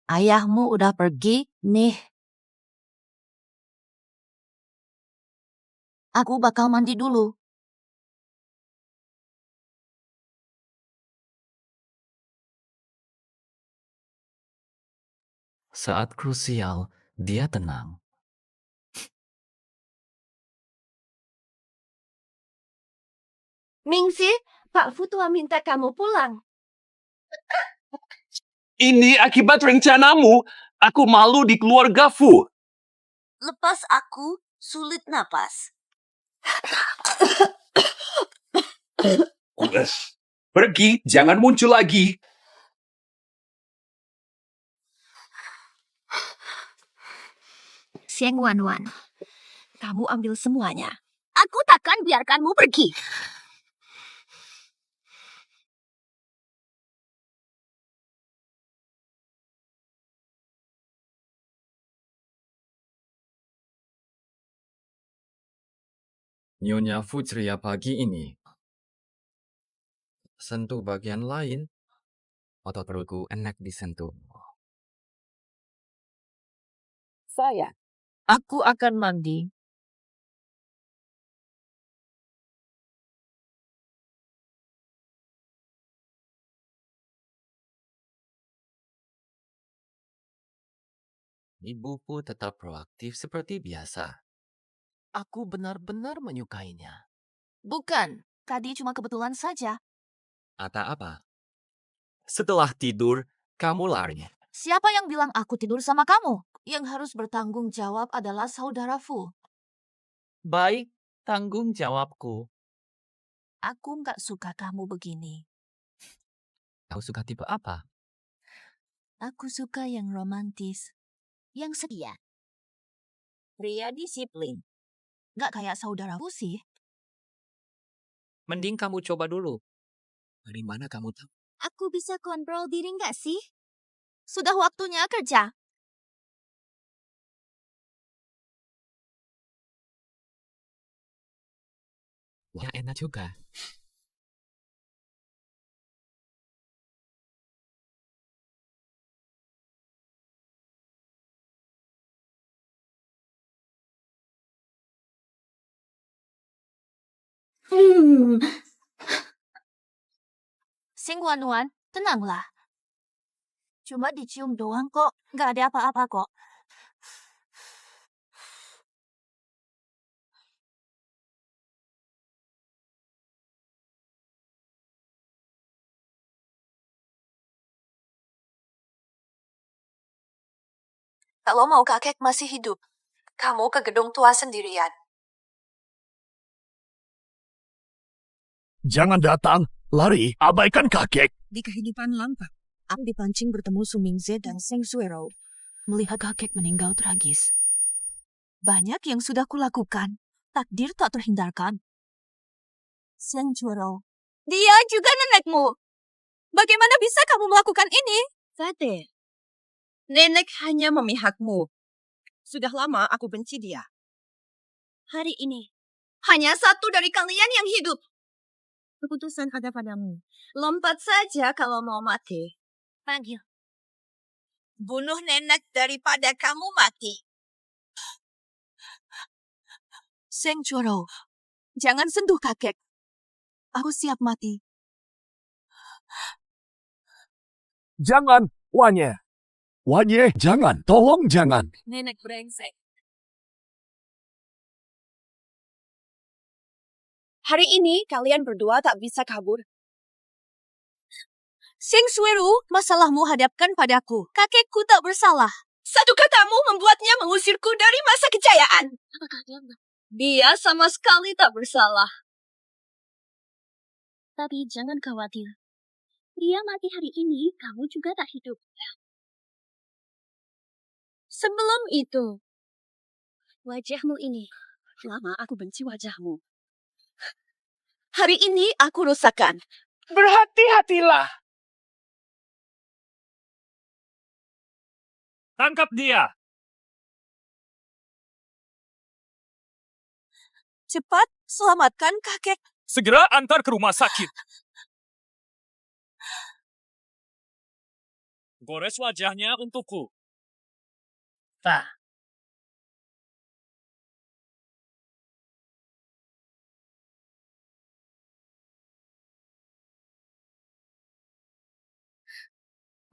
Ayahmu udah pergi, nih. Aku bakal mandi dulu. Saat krusial, dia tenang. Mingsi, Pak Futua minta kamu pulang. Ini akibat rencanamu. Aku malu di keluarga Fu. Lepas aku, sulit napas. Pergi, jangan muncul lagi. Sieng Wan, kamu ambil semuanya. Aku takkan biarkanmu pergi. Nyonya Fu ceria pagi ini. Sentuh bagian lain, otot perutku enak disentuh. Saya. Aku akan mandi. Ibuku tetap proaktif seperti biasa. Aku benar-benar menyukainya. Bukan, tadi cuma kebetulan saja. Atau apa? Setelah tidur, kamu lari. Siapa yang bilang aku tidur sama kamu? Yang harus bertanggung jawab adalah saudaraku. Baik, tanggung jawabku. Aku nggak suka kamu begini. Kau suka tipe apa? Aku suka yang romantis. Yang setia. Pria disiplin. Nggak kayak saudaraku sih. Mending kamu coba dulu. Dari mana kamu tahu? Aku bisa kontrol diri nggak sih? Sudah waktunya kerja. Wah, enak juga. Sing Wan, tenanglah. Cuma dicium doang kok. Nggak ada apa-apa kok. Kalau mau kakek masih hidup, kamu ke gedung tua sendirian. Jangan datang, lari, abaikan kakek. Di kehidupan lampak, aku dipancing bertemu Su Mingze dan Seng Suero. Melihat kakek meninggal tragis. Banyak yang sudah kulakukan. Takdir tak terhindarkan. Seng Suero. Dia juga nenekmu. Bagaimana bisa kamu melakukan ini? Sate, nenek hanya memihakmu. Sudah lama aku benci dia. Hari ini, hanya satu dari kalian yang hidup. Keputusan ada padamu. Lompat saja kalau mau mati. Panggil. Bunuh nenek daripada kamu mati. Seng Choro, jangan sentuh kakek. Aku siap mati. Jangan, Wanye. Wanye, jangan, tolong jangan. Nenek brengsek. Hari ini kalian berdua tak bisa kabur. Seng Sueru, masalahmu hadapkan padaku. Kakekku tak bersalah. Satu katamu membuatnya mengusirku dari masa kejayaan. Apakah dia sama sekali tak bersalah. Tapi jangan khawatir. Dia mati hari ini, kamu juga tak hidup. Sebelum itu, wajahmu ini. Lama aku benci wajahmu. Hari ini aku rusakkan. Berhati-hatilah. Tangkap dia. Cepat, selamatkan kakek. Segera antar ke rumah sakit. Gores wajahnya untukku. Tah.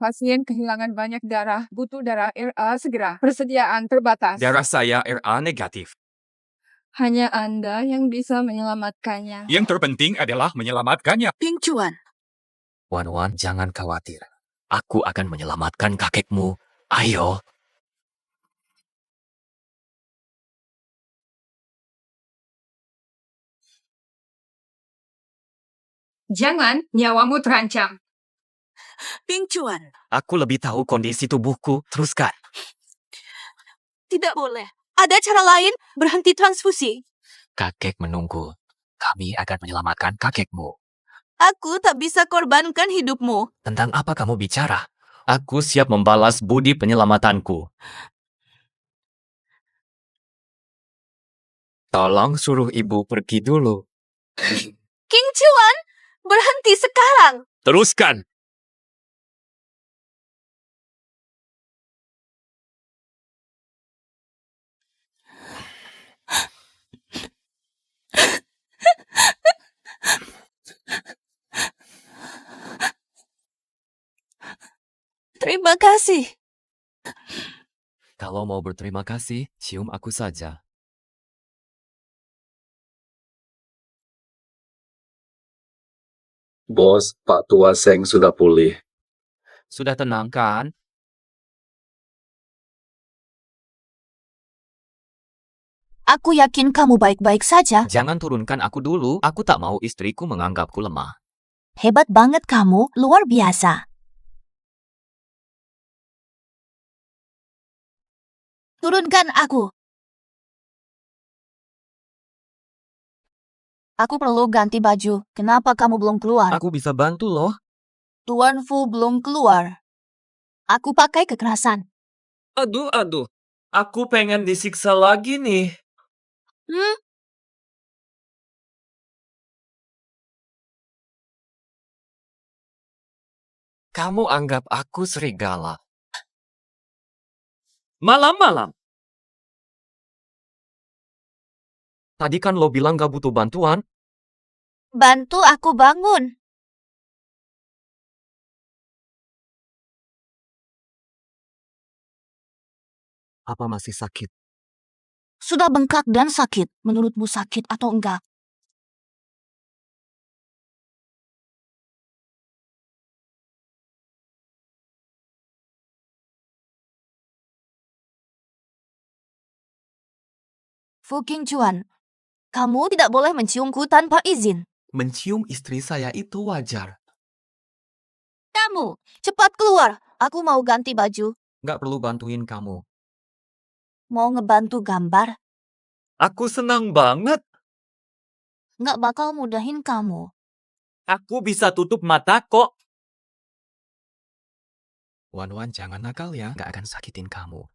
Pasien kehilangan banyak darah, butuh darah RA segera. Persediaan terbatas. Darah saya RA negatif. Hanya Anda yang bisa menyelamatkannya. Yang terpenting adalah menyelamatkannya. Ping Chuan. Wan, jangan khawatir. Aku akan menyelamatkan kakekmu. Ayo. Jangan, nyawamu terancam. Ping Chuan. Aku lebih tahu kondisi tubuhku. Teruskan. Tidak boleh. Ada cara lain, berhenti transfusi. Kakek menunggu. Kami akan menyelamatkan kakekmu. Aku tak bisa korbankan hidupmu. Tentang apa kamu bicara? Aku siap membalas budi penyelamatanku. Tolong suruh ibu pergi dulu. King Chuan, berhenti sekarang. Teruskan. Terima kasih. Kalau mau berterima kasih, cium aku saja. Bos, Pak Tua Seng sudah pulih. Sudah tenang kan? Aku yakin kamu baik-baik saja. Jangan turunkan aku dulu. Aku tak mau istriku menganggapku lemah. Hebat banget kamu, luar biasa. Turunkan aku. Aku perlu ganti baju. Kenapa kamu belum keluar? Aku bisa bantu loh. Tuan Fu belum keluar. Aku pakai kekerasan. Aduh. Aku pengen disiksa lagi nih. Kamu anggap aku serigala. Malam-malam. Tadi kan lo bilang gak butuh bantuan. Bantu aku bangun. Apa masih sakit? Sudah bengkak dan sakit. Menurutmu sakit atau enggak? Fu Qingchuan, kamu tidak boleh menciumku tanpa izin. Mencium istri saya itu wajar. Kamu, cepat keluar. Aku mau ganti baju. Gak perlu bantuin kamu. Mau ngebantu gambar. Aku senang banget. Nggak bakal mudahin kamu. Aku bisa tutup mata kok. Wan-Wan jangan nakal ya. Gak akan sakitin kamu.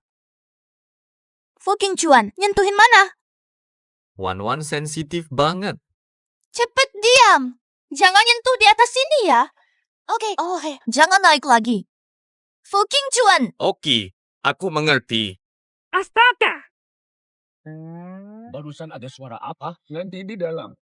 Fu Qingchuan, nyentuhin mana? Wan-Wan sensitif banget. Cepet diam. Jangan nyentuh di atas sini ya. Oke. Jangan naik lagi. Fu Qingchuan. Oke, aku mengerti. Astaga! Barusan ada suara apa? Nanti di dalam.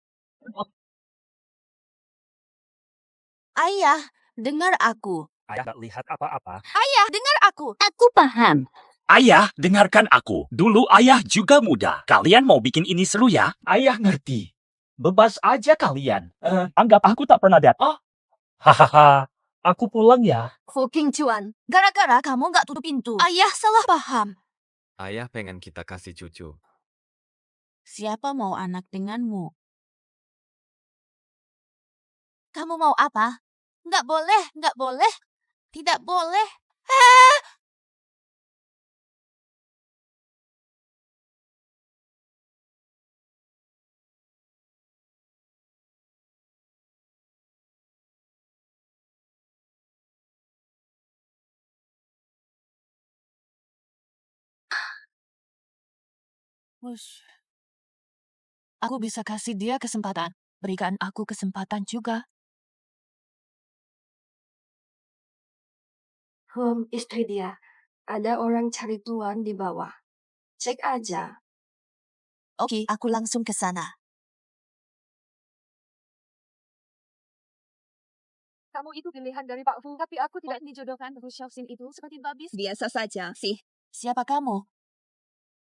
Ayah, dengar aku. Ayah tak lihat apa-apa. Ayah, dengar aku. Aku paham. Ayah, dengarkan aku. Dulu ayah juga muda. Kalian mau bikin ini seru ya? Ayah ngerti. Bebas aja kalian. Anggap aku tak pernah datang. Hahaha. Aku pulang ya. Fu Qingchuan, gara-gara kamu nggak tutup pintu. Ayah salah paham. Ayah pengen kita kasih cucu. Siapa mau anak denganmu? Kamu mau apa? Nggak boleh, nggak boleh. Tidak boleh. Wush. Aku bisa kasih dia kesempatan. Berikan aku kesempatan juga. Istri dia. Ada orang cari tuan di bawah. Cek aja. Oke, aku langsung ke sana. Kamu itu pilihan dari Pak Fu, tapi aku tidak dijodohkan. Fu Xiaoxin itu seperti babis. Biasa saja sih. Siapa kamu?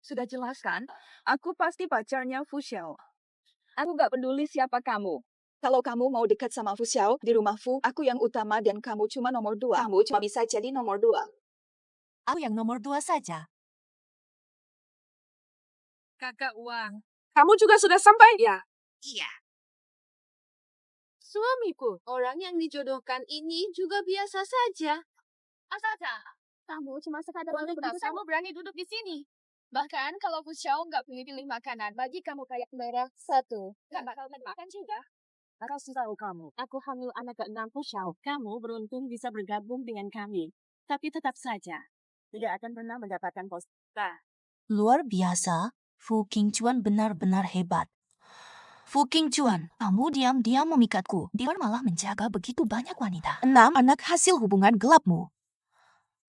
Sudah jelas kan? Aku pasti pacarnya Fu Xiao. Aku gak peduli siapa kamu. Kalau kamu mau dekat sama Fu Xiao, di rumah Fu, aku yang utama dan kamu cuma nomor 2. Kamu cuma bisa jadi nomor 2. Aku yang nomor 2 saja. Kakak uang. Kamu juga sudah sampai ya? Iya. Suamiku, orang yang dijodohkan ini juga biasa saja. Astaga, kamu cuma sekadar untuk kamu berani duduk di sini. Bahkan kalau Fu Xiao nggak pilih-pilih makanan, bagi kamu kayak merah 1. Nggak bakal makan juga. Kasih tahu kamu, aku hamil anak ke-6 Fu Xiao. Kamu beruntung bisa bergabung dengan kami. Tapi tetap saja, tidak akan pernah mendapatkan posta. Luar biasa, Fu Qingchuan benar-benar hebat. Fu Qingchuan, kamu diam-diam memikatku. Dia malah menjaga begitu banyak wanita. 6 anak hasil hubungan gelapmu.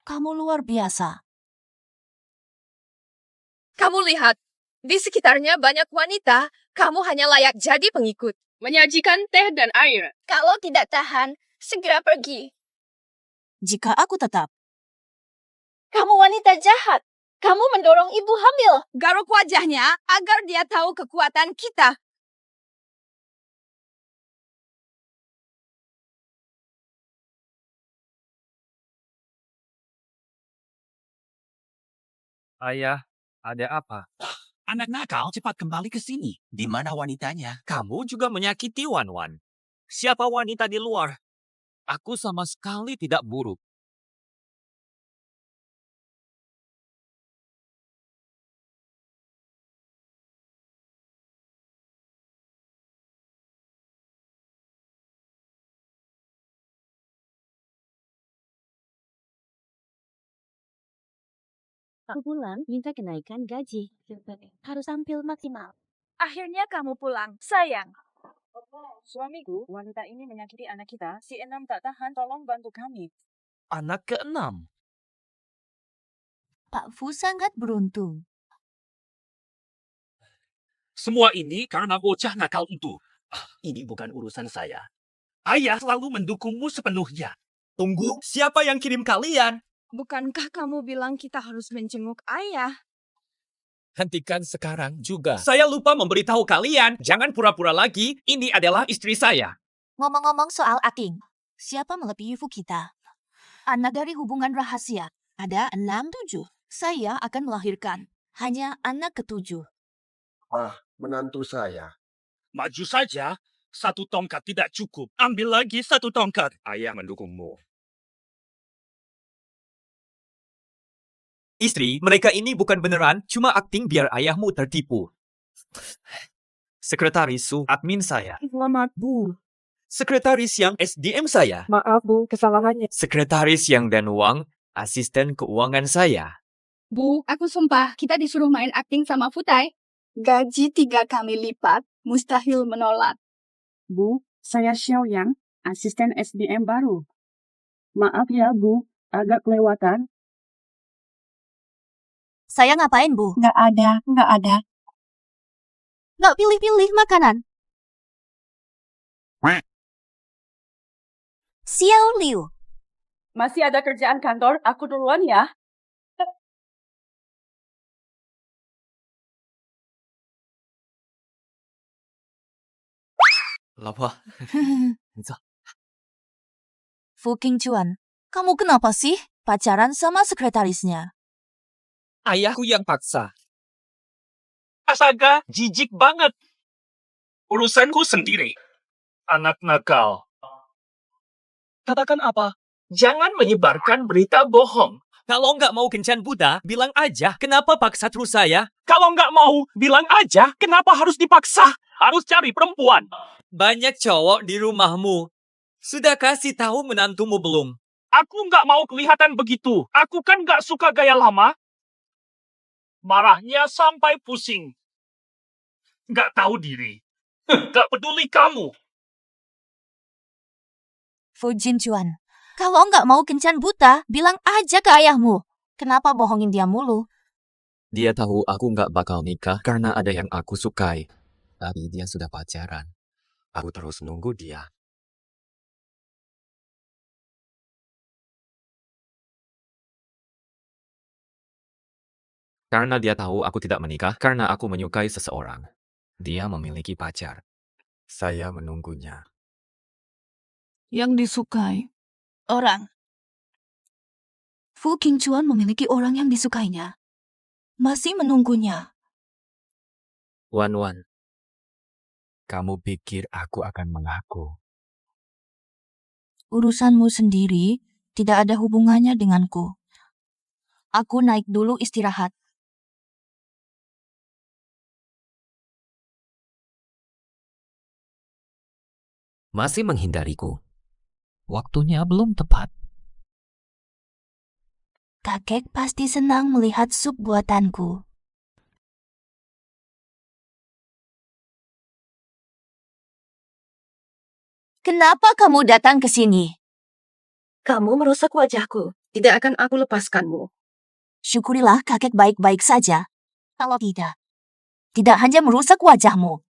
Kamu luar biasa. Kamu lihat, di sekitarnya banyak wanita. Kamu hanya layak jadi pengikut. Menyajikan teh dan air. Kalau tidak tahan, segera pergi. Jika aku tetap, Kamu wanita jahat. Kamu mendorong ibu hamil. Garuk wajahnya agar dia tahu kekuatan kita. Ayah, ada apa? Anak nakal cepat kembali ke sini. Di mana wanitanya? Kamu juga menyakiti Wan-Wan. Siapa wanita di luar? Aku sama sekali tidak buruk. Pak pulang minta kenaikan gaji. Harus tampil maksimal. Akhirnya kamu pulang, sayang. Suamiku, wanita ini menyakiti anak kita. Si Enam tak tahan, tolong bantu kami. Anak keenam. Pak Fu sangat beruntung. Semua ini karena bocah nakal itu. Ini bukan urusan saya. Ayah selalu mendukungmu sepenuhnya. Tunggu, siapa yang kirim kalian? Bukankah kamu bilang kita harus menjenguk ayah? Hentikan sekarang juga. Saya lupa memberitahu kalian. Jangan pura-pura lagi. Ini adalah istri saya. Ngomong-ngomong soal Aking, siapa melebihi Fu kita? Anak dari hubungan rahasia. Ada 6-7. Saya akan melahirkan. Hanya anak ke-7. Menantu saya. Maju saja. 1 tongkat tidak cukup. Ambil lagi 1 tongkat. Ayah mendukungmu. Istri, mereka ini bukan beneran, cuma akting biar ayahmu tertipu. Sekretaris Su, admin saya. Selamat, Bu. Sekretaris yang SDM saya. Maaf, Bu, kesalahannya. Sekretaris yang dan uang, asisten keuangan saya. Bu, aku sumpah kita disuruh main akting sama Futai. Gaji 3 kali lipat, mustahil menolak. Bu, saya Xiao Yang, asisten SDM baru. Maaf ya, Bu, agak kelewatan. Saya ngapain, Bu? Nggak ada. Nggak pilih-pilih makanan. Xiao Liu. Masih ada kerjaan kantor, aku duluan ya. Lapa. Fu Qingchuan, kamu kenapa sih pacaran sama sekretarisnya? Ayahku yang paksa. Astaga, jijik banget. Urusanku sendiri. Anak nakal. Katakan apa? Jangan menyebarkan berita bohong. Kalau nggak mau kencan Buddha, bilang aja. Kenapa paksa terus saya? Kalau nggak mau, bilang aja. Kenapa harus dipaksa? Harus cari perempuan. Banyak cowok di rumahmu. Sudah kasih tahu menantumu belum? Aku nggak mau kelihatan begitu. Aku kan nggak suka gaya lama. Marahnya sampai pusing. Nggak tahu diri. Nggak peduli kamu. Fu Jinchuan, kalau nggak mau kencan buta, bilang aja ke ayahmu. Kenapa bohongin dia mulu? Dia tahu aku nggak bakal nikah karena ada yang aku sukai. Tapi dia sudah pacaran. Aku terus nunggu dia. Karena dia tahu aku tidak menikah, karena aku menyukai seseorang. Dia memiliki pacar. Saya menunggunya. Yang disukai orang. Fu Qingchuan memiliki orang yang disukainya. Masih menunggunya. Wan-Wan, kamu pikir aku akan mengaku? Urusanmu sendiri tidak ada hubungannya denganku. Aku naik dulu istirahat. Masih menghindariku. Waktunya belum tepat. Kakek pasti senang melihat sup buatanku. Kenapa kamu datang ke sini? Kamu merusak wajahku. Tidak akan aku lepaskanmu. Syukurilah kakek baik-baik saja. Kalau tidak hanya merusak wajahmu.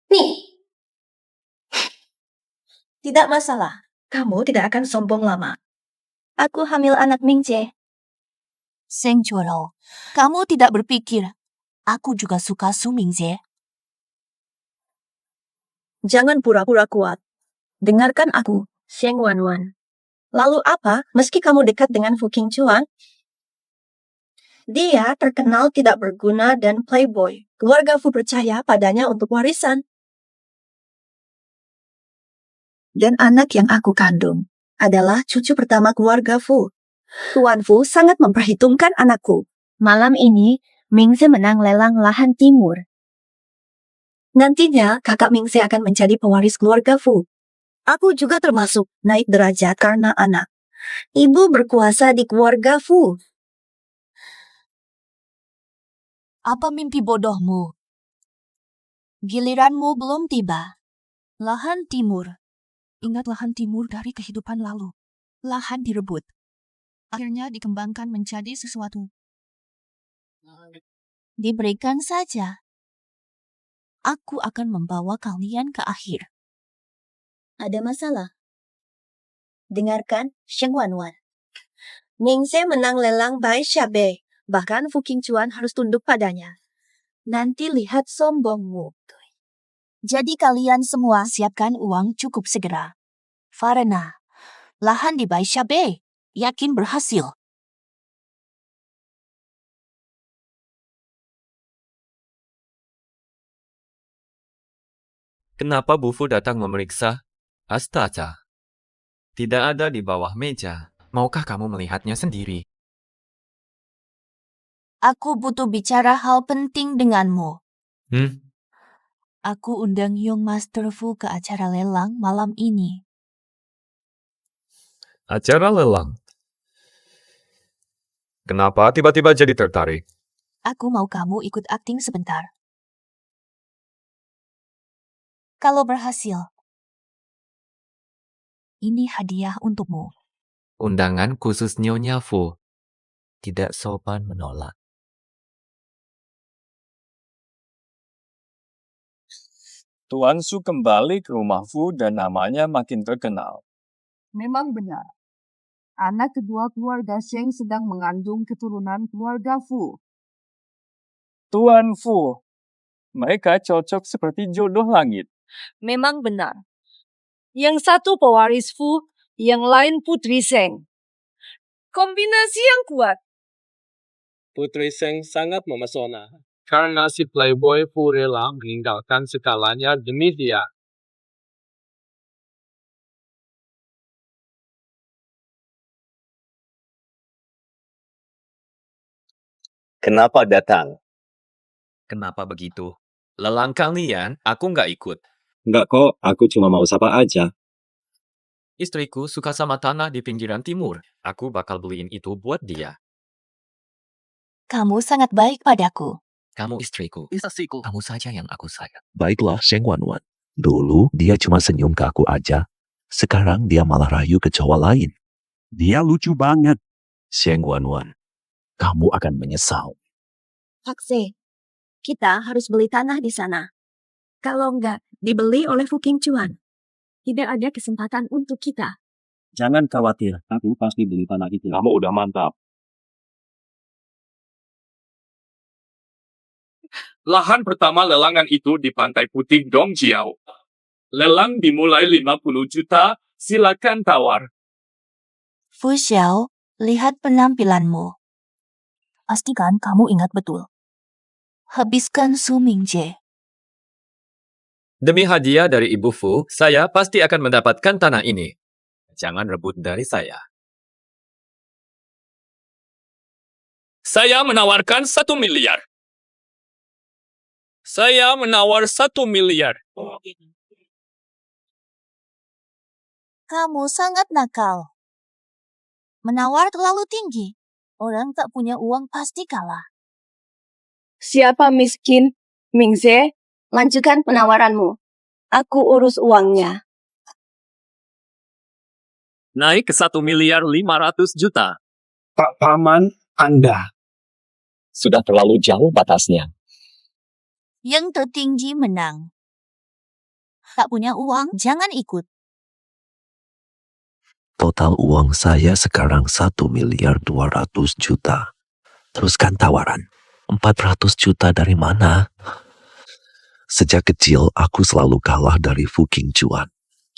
Tidak masalah. Kamu tidak akan sombong lama. Aku hamil anak Mingce. Seng Chuoro, kamu tidak berpikir. Aku juga suka Su Mingze. Jangan pura-pura kuat. Dengarkan aku, Sheng Wanwan. Lalu apa meski kamu dekat dengan Fu Qingchuan? Dia terkenal tidak berguna dan playboy. Keluarga Fu percaya padanya untuk warisan. Dan anak yang aku kandung adalah cucu pertama keluarga Fu. Tuan Fu sangat memperhitungkan anakku. Malam ini, Mingze menang lelang lahan timur. Nantinya, kakak Mingze akan menjadi pewaris keluarga Fu. Aku juga termasuk naik derajat karena anak. Ibu berkuasa di keluarga Fu. Apa mimpi bodohmu? Giliranmu belum tiba. Lahan timur. Ingat lahan timur dari kehidupan lalu. Lahan direbut. Akhirnya dikembangkan menjadi sesuatu. Diberikan saja. Aku akan membawa kalian ke akhir. Ada masalah. Dengarkan, Sheng Wanwan. Mingze menang lelang Bai Xiaobei. Bahkan Fu Qingchuan harus tunduk padanya. Nanti lihat sombongmu. Jadi kalian semua siapkan uang cukup segera. Farena, lahan di Bai Xiaobei yakin berhasil. Kenapa Bu Fu datang memeriksa? Astaga. Tidak ada di bawah meja. Maukah kamu melihatnya sendiri? Aku butuh bicara hal penting denganmu. Hmm? Aku undang Young Master Fu ke acara lelang malam ini. Acara lelang. Kenapa tiba-tiba jadi tertarik? Aku mau kamu ikut akting sebentar. Kalau berhasil, ini hadiah untukmu. Undangan khusus Nyonya Fu. Tidak sopan menolak. Tuan Su kembali ke rumah Fu dan namanya makin terkenal. Memang benar. Anak kedua keluarga Sheng sedang mengandung keturunan keluarga Fu. Tuan Fu, mereka cocok seperti jodoh langit. Memang benar. Yang satu pewaris Fu, yang lain putri Sheng. Kombinasi yang kuat. Putri Sheng sangat memesona. Karena si playboy Fu rela meninggalkan segalanya demi dia. Kenapa datang? Kenapa begitu? Lelang kalian, aku nggak ikut. Nggak kok, aku cuma mau sapa aja. Istriku suka sama tanah di pinggiran timur. Aku bakal beliin itu buat dia. Kamu sangat baik padaku. Kamu istriku. Istriku. Kamu saja yang aku sayang. Baiklah, Sheng Wanwan. Dulu dia cuma senyum ke aku aja. Sekarang dia malah rayu ke cowok lain. Dia lucu banget. Sheng Wanwan, kamu akan menyesal. Pakse, kita harus beli tanah di sana. Kalau enggak, dibeli oleh Fu Qingchuan. Tidak ada kesempatan untuk kita. Jangan khawatir, aku pasti beli tanah itu. Kamu udah mantap. Lahan pertama lelangan itu di Pantai Putih Dongjiao. Lelang dimulai 50 juta, silakan tawar. Fu Xiao, lihat penampilanmu. Pastikan kamu ingat betul. Habiskan Su Mingze. Demi hadiah dari Ibu Fu, saya pasti akan mendapatkan tanah ini. Jangan rebut dari saya. Saya menawarkan 1 miliar. Saya menawar 1 miliar. Kamu sangat nakal. Menawar terlalu tinggi. Orang tak punya uang pasti kalah. Siapa miskin? Mingze, lanjutkan penawaranmu. Aku urus uangnya. Naik ke 1 miliar 500 juta. Pak Paman, Anda. Sudah terlalu jauh batasnya. Yang tertinggi menang. Tak punya uang, jangan ikut. Total uang saya sekarang 1 miliar 200 juta. Teruskan tawaran. 400 juta dari mana? Sejak kecil aku selalu kalah dari Fu Qingchuan.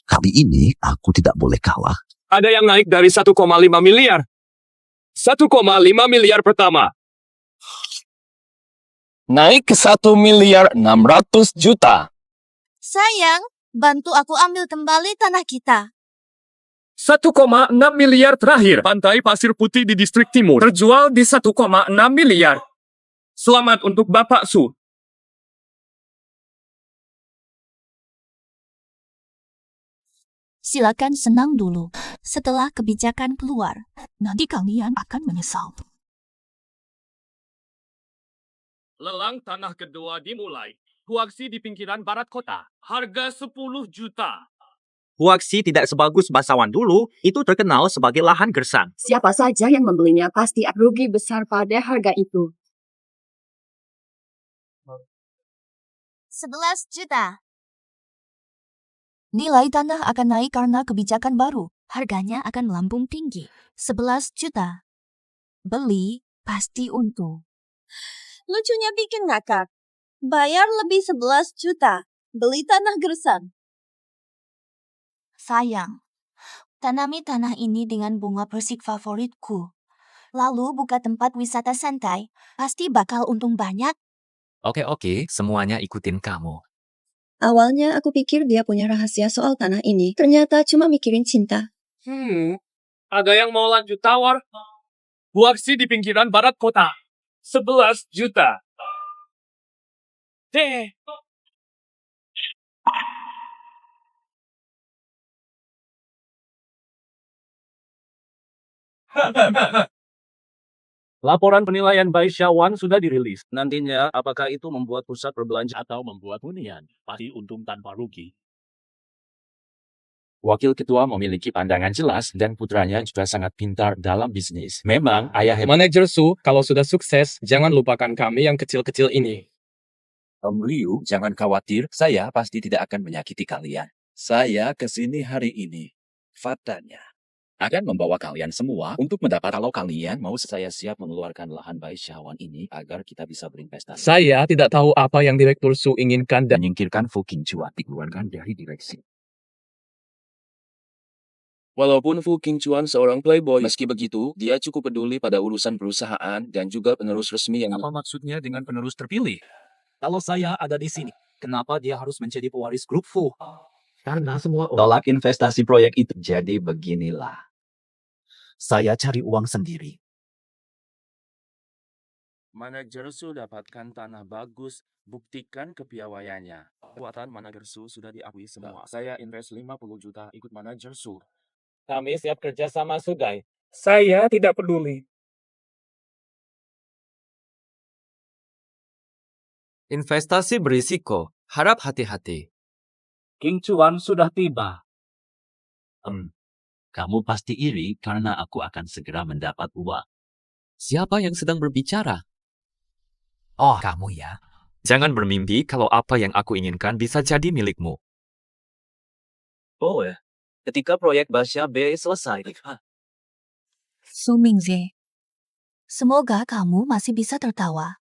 Kali ini aku tidak boleh kalah. Ada yang naik dari 1,5 miliar. 1,5 miliar pertama. Naik ke 1.600.000.000. Sayang, bantu aku ambil kembali tanah kita. 1,6 miliar terakhir. Pantai Pasir Putih di distrik timur terjual di 1,6 miliar. Selamat untuk Bapak Su. Silakan senang dulu. Setelah kebijakan keluar, nanti kalian akan menyesal. Lelang tanah kedua dimulai. Huaxi di pinggiran barat kota. Harga 10 juta. Huaxi tidak sebagus Basawan dulu, itu terkenal sebagai lahan gersang. Siapa saja yang membelinya pasti rugi besar pada harga itu. 11 juta. Nilai tanah akan naik karena kebijakan baru. Harganya akan melambung tinggi. 11 juta. Beli, pasti untung. Lucunya bikin ngakak. Bayar lebih 11 juta. Beli tanah gersang. Sayang, tanami tanah ini dengan bunga persik favoritku. Lalu buka tempat wisata santai, pasti bakal untung banyak. Oke, semuanya ikutin kamu. Awalnya aku pikir dia punya rahasia soal tanah ini. Ternyata cuma mikirin cinta. Ada yang mau lanjut tawar? Huaxi di pinggiran barat kota. 11 juta. Deh. Laporan penilaian Bai Xiaowan sudah dirilis. Nantinya, apakah itu membuat pusat perbelanjaan Atau membuat hunian, pasti untung tanpa rugi. Wakil ketua memiliki pandangan jelas dan putranya juga sangat pintar dalam bisnis. Memang ayah hebat. Manajer Su, kalau sudah sukses, jangan lupakan kami yang kecil-kecil ini. Om Liu, jangan khawatir, saya pasti tidak akan menyakiti kalian. Saya kesini hari ini. Faktanya, akan membawa kalian semua untuk mendapat kalau kalian mau saya siap mengeluarkan lahan Bai Xiaowan ini agar kita bisa berinvestasi. Saya tidak tahu apa yang Direktur Su inginkan dan Menyingkirkan Fu Qingchuan dikeluarkan dari direksi. Walaupun Fu Qingchuan seorang playboy, meski begitu, dia cukup peduli pada urusan perusahaan dan juga penerus resmi yang... Apa maksudnya dengan penerus terpilih? Kalau saya ada di sini, kenapa dia harus menjadi pewaris grup Fu? Karena semua Tolak investasi proyek itu. Jadi beginilah. Saya cari uang sendiri. Manajer Su dapatkan tanah bagus, buktikan kepiawaiannya. Kekuatan manajer Su sudah diakui semua. Saya invest 50 juta ikut manajer Su. kami siap kerja sama Sudai. Saya tidak peduli. Investasi berisiko. Harap hati-hati. Qingchuan sudah tiba. Kamu pasti iri karena aku akan segera mendapat uang. Siapa yang sedang berbicara? Oh, kamu ya. Jangan bermimpi kalau apa yang aku inginkan bisa jadi milikmu. Boleh. Ketika proyek Basya B selesai. Su Mingze, semoga kamu masih bisa tertawa.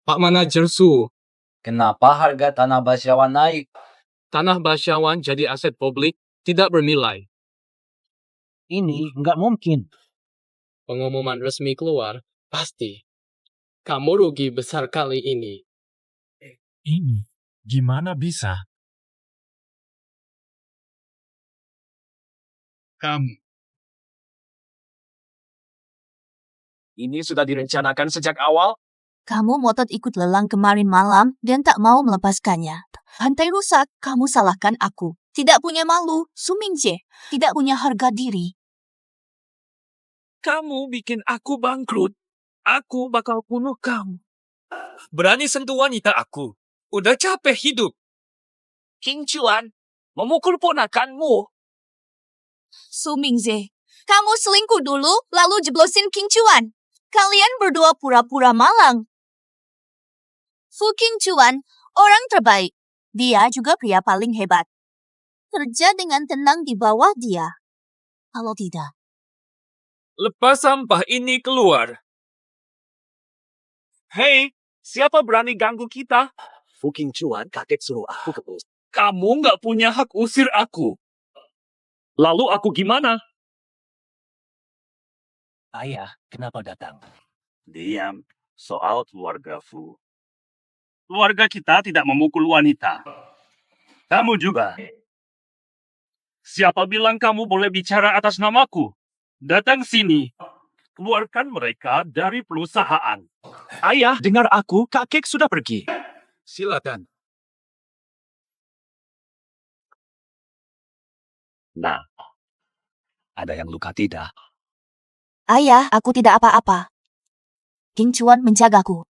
Pak Manajer Su, Kenapa harga tanah Basyawan naik? tanah Basyawan jadi aset publik tidak bernilai. Ini nggak mungkin. Pengumuman resmi keluar, pasti. Kamu rugi besar kali ini. Ini gimana bisa? Ini sudah direncanakan sejak awal? Kamu ngotot ikut lelang kemarin malam dan tak mau melepaskannya. Pantai rusak, kamu salahkan aku. Tidak punya malu, Su Mingze. Tidak punya harga diri. Kamu bikin aku bangkrut. Aku bakal bunuh kamu. Berani sentuh wanita aku. Udah capek hidup. Qingchuan, memukul ponakanmu. Su Mingze, kamu selingkuh dulu lalu jeblosin Qingchuan. Kalian berdua pura-pura malang. Fu Qingchuan, orang terbaik. Dia juga pria paling hebat. Kerja dengan tenang di bawah dia. Kalau tidak, Lepas sampah ini keluar. Hei, siapa berani ganggu kita? Fu Qingchuan, kakek suruh aku ke pos. Kamu nggak punya hak usir aku. Lalu aku gimana? Ayah, kenapa datang? Diam. Soal keluarga Fu. Keluarga kita tidak memukul wanita. Kamu juga. Siapa bilang kamu boleh bicara atas namaku? Datang sini. Keluarkan mereka dari perusahaan. Ayah, dengar aku, kakek sudah pergi. Silakan. Nah, ada yang luka tidak? Ayah, aku tidak apa-apa. King Chuan menjagaku.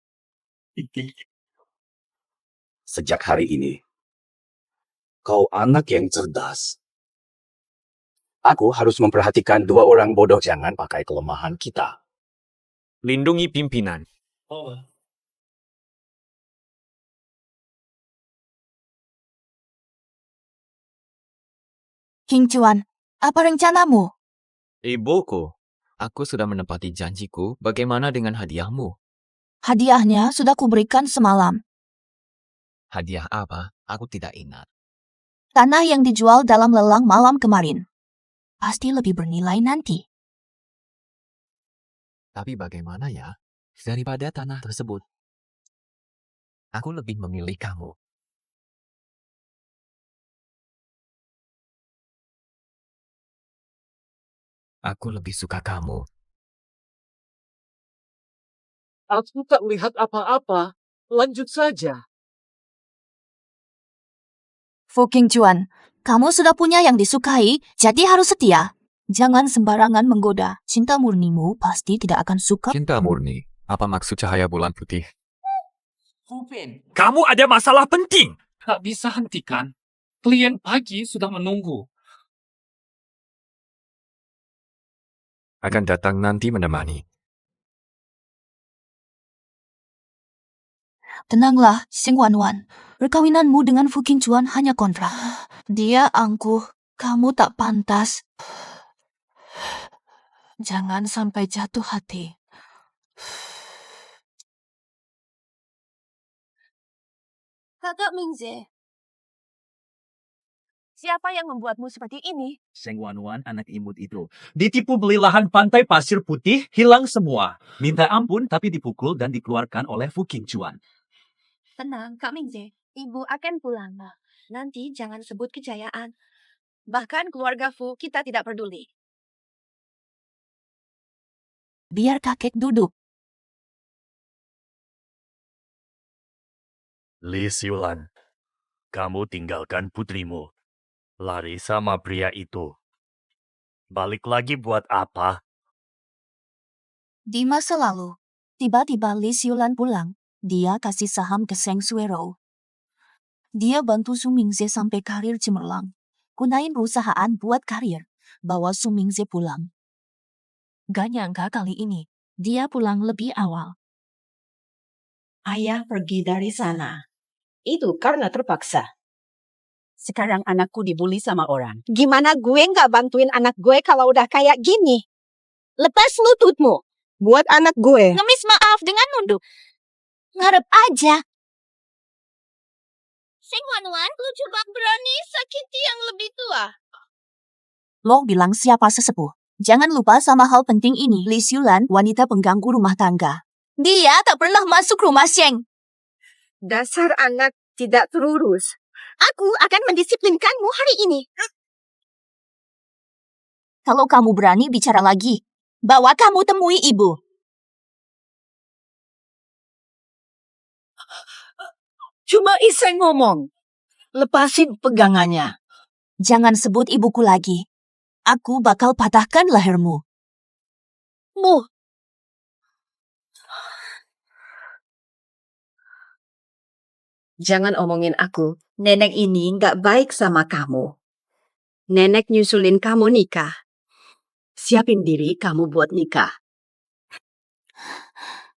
Sejak hari ini, kau anak yang cerdas. Aku harus memperhatikan dua orang bodoh, jangan pakai kelemahan kita. Lindungi pimpinan. King Chuan, apa rencanamu? Ibuku, aku sudah menepati janjiku. Bagaimana dengan hadiahmu? Hadiahnya sudah kuberikan semalam. Hadiah apa? Aku tidak ingat. Tanah yang dijual dalam lelang malam kemarin. Pasti lebih bernilai nanti. Tapi bagaimana ya? Daripada tanah tersebut, aku lebih memilih kamu. Aku lebih suka kamu. Aku tak lihat apa-apa. Lanjut saja. Fu King Chuan, kamu sudah punya yang disukai, jadi harus setia. Jangan sembarangan menggoda. Cinta murnimu pasti tidak akan suka. Cinta murni. Apa maksud cahaya bulan putih? Fupin, Kamu ada masalah penting. tak bisa hentikan. Klien pagi sudah menunggu. Akan datang nanti menemani. Tenanglah, Xing Wanwan. Perkawinanmu dengan Fu King Chuan hanya kontrak. Dia angkuh. Kamu tak pantas. Jangan sampai jatuh hati. Kakak Mingze, siapa yang membuatmu seperti ini? Seng Wanwan, anak imut itu. Ditipu beli lahan pantai pasir putih, hilang semua. Minta ampun tapi dipukul dan dikeluarkan oleh Fu Qingchuan. Tenang, Kak Mingze. Ibu akan pulang. Nanti jangan sebut kejayaan. Bahkan keluarga Fu kita tidak peduli. Biar kakek duduk. Li Xiulan, kamu tinggalkan putrimu. Lari sama pria itu. Balik lagi buat apa? Di masa lalu, tiba-tiba Li Xiulan pulang. Dia kasih saham ke Seng Suero. Dia bantu Su Mingze sampai karir cemerlang. Gunain perusahaan buat karir. Bawa Su Mingze pulang. Gak nyangka kali ini, dia pulang lebih awal. Ayah pergi dari sana. Itu karena terpaksa. Sekarang anakku dibully sama orang. Gimana gue nggak bantuin anak gue kalau udah kayak gini? Lepas lututmu. Buat anak gue. Ngemis maaf dengan nunduk. Ngarep aja. Seng Wanwan, lu coba berani sakiti yang lebih tua. Lo bilang siapa sesepuh. Jangan lupa sama hal penting ini. Li Xiulan, wanita pengganggu rumah tangga. Dia tak pernah masuk rumah Sheng. Dasar anak tidak terurus. Aku akan mendisiplinkanmu hari ini. Kalau kamu berani bicara lagi, bawa kamu temui ibu. Cuma Iseng ngomong. Lepasin pegangannya. Jangan sebut ibuku lagi. Aku bakal patahkan lehermu. Mu. Jangan omongin aku. Nenek ini nggak baik sama kamu. Nenek nyusulin kamu nikah. Siapin diri kamu buat nikah.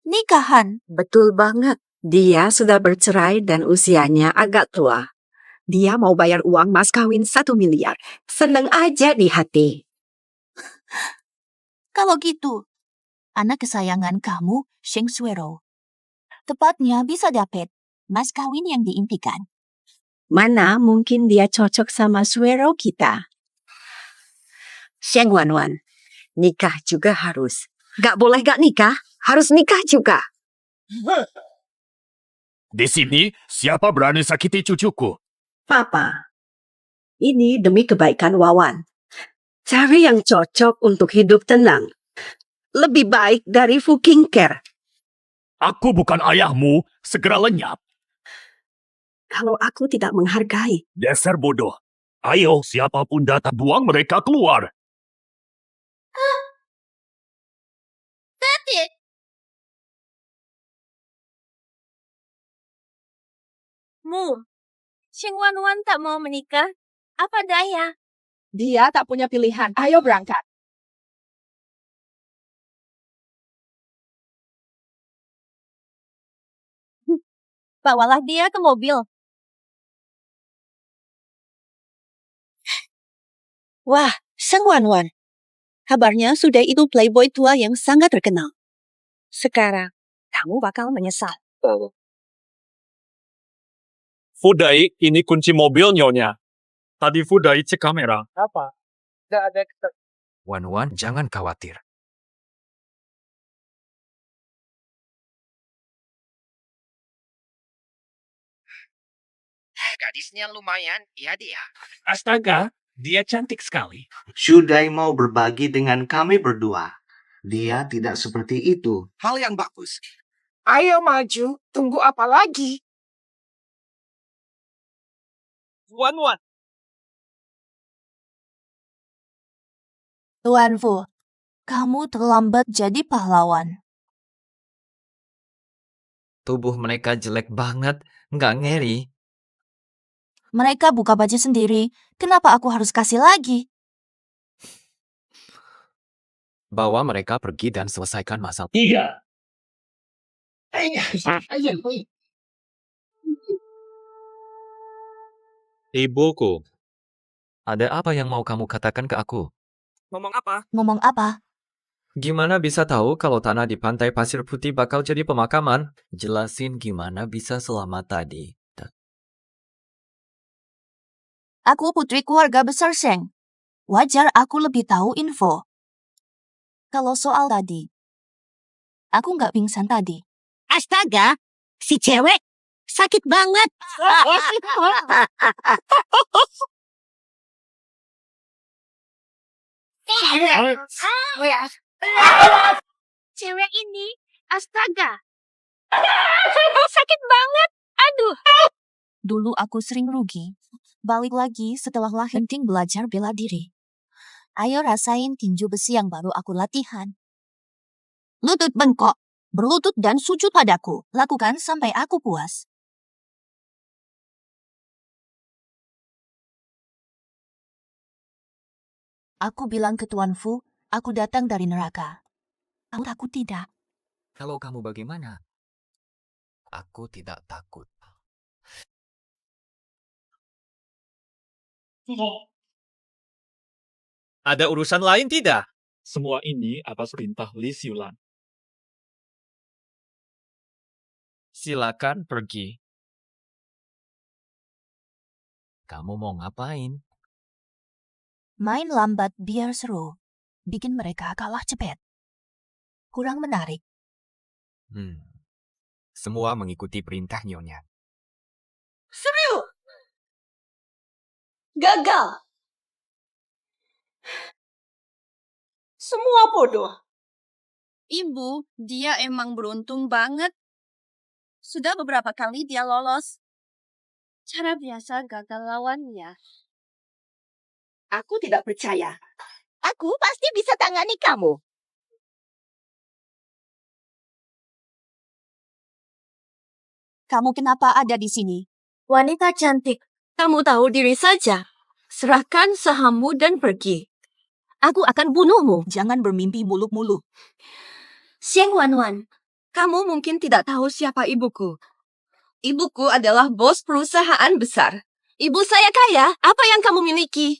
Nikahan? Betul banget. Dia sudah bercerai dan usianya agak tua. Dia mau bayar uang mas kawin 1 miliar. Seneng aja di hati. Kalau gitu, anak kesayangan kamu, Sheng Suero. Tepatnya bisa dapat mas kawin yang diimpikan. Mana mungkin dia cocok sama Suero kita. Sheng Wanwan, nikah juga harus. Gak boleh gak nikah, harus nikah juga. Di sini, siapa berani sakiti cucuku? Papa, ini demi kebaikan Wawan. Cari yang cocok untuk hidup tenang. Lebih baik dari Fu Qingker. Aku bukan ayahmu, segera lenyap. Kalau aku tidak menghargai. Dasar bodoh. Ayo, siapapun datang, buang mereka keluar. Tati! Mu, Sheng Wanwan tak mau menikah? Apa daya? Dia tak punya pilihan. Ayo berangkat. Bawalah dia ke mobil. Wah, Sheng Wanwan. Kabarnya sudah itu playboy tua yang sangat terkenal. Sekarang, kamu bakal menyesal. Fudai, ini kunci mobil nyonya. Tadi Fudai cek kamera. Apa? Tidak ada Wan, jangan khawatir. Gadisnya lumayan, iya dia. Astaga, dia cantik sekali. Shudai mau berbagi dengan kami berdua. Dia tidak seperti itu. Hal yang bagus. Ayo maju, tunggu apa lagi? Wan. Tuan Fu, kamu terlambat jadi pahlawan. Tubuh mereka jelek banget, nggak ngeri. Mereka buka baju sendiri, kenapa aku harus kasih lagi? Bawa mereka pergi dan selesaikan masalah. Iya. Ibuku, ada apa yang mau kamu katakan ke aku? Ngomong apa? Ngomong apa? Gimana bisa tahu kalau tanah di pantai pasir putih bakal jadi pemakaman? Jelasin gimana bisa selamat tadi. Aku putri keluarga besar Sheng. Wajar aku lebih tahu info. Kalau soal tadi, aku nggak pingsan tadi. Astaga, si cewek sakit banget. Cewek ini, astaga. Sakit banget. Aduh. Dulu aku sering rugi. Balik lagi setelah lahir, penting belajar bela diri. Ayo rasain tinju besi yang baru aku latihan. Lutut bengkok, berlutut dan sujud padaku. Lakukan sampai aku puas. Aku bilang ke Tuan Fu, aku datang dari neraka. Aku tidak. Kalau kamu bagaimana? Aku tidak takut. Ada urusan lain tidak? Semua ini atas perintah Li Xiulan. Silakan pergi. Kamu mau ngapain? Main lambat biar seru. Bikin mereka kalah cepat. Kurang menarik. Semua mengikuti perintah nyonya. Serius? Gagal. Semua bodoh. Ibu, dia emang beruntung banget. Sudah beberapa kali dia lolos. Cara biasa gagal lawannya. Aku tidak percaya. Aku pasti bisa tangani kamu. Kamu kenapa ada di sini? Wanita cantik, kamu tahu diri saja. Serahkan sahammu dan pergi. Aku akan bunuhmu. Jangan bermimpi muluk-muluk. Sheng Wanwan, kamu mungkin tidak tahu siapa ibuku. Ibuku adalah bos perusahaan besar. Ibu saya kaya. Apa yang kamu miliki?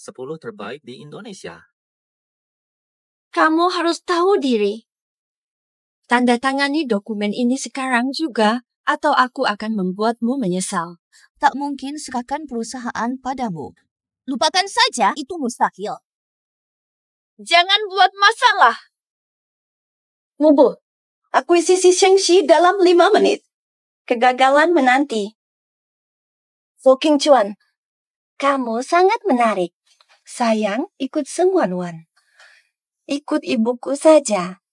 10 terbaik di Indonesia. Kamu harus tahu diri. Tanda tangani dokumen ini sekarang juga, atau aku akan membuatmu menyesal. Tak mungkin serahkan perusahaan padamu. Lupakan saja, itu mustahil. Jangan buat masalah. Mubu, akuisisi Shengxi dalam 5 menit. Kegagalan menanti. Fu Qingchuan, kamu sangat menarik. Sayang, ikut Seng Wanwan. Ikut ibuku saja.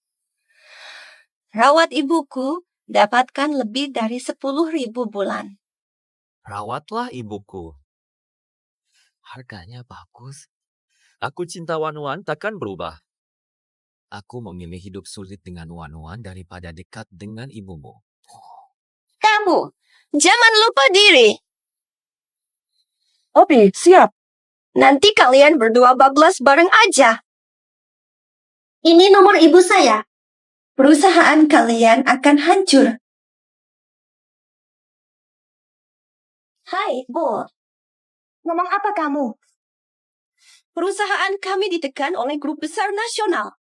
Rawat ibuku, dapatkan lebih dari 10.000 bulan. Rawatlah ibuku. Harganya bagus. Aku cinta Wanwan takkan berubah. Aku memilih hidup sulit dengan Wanwan daripada dekat dengan ibumu. Kamu, jangan lupa diri. Oke, siap. Nanti kalian berdua bablas bareng aja. Ini nomor ibu saya. Perusahaan kalian akan hancur. Hai, Bo. Ngomong apa kamu? Perusahaan kami ditekan oleh grup besar nasional.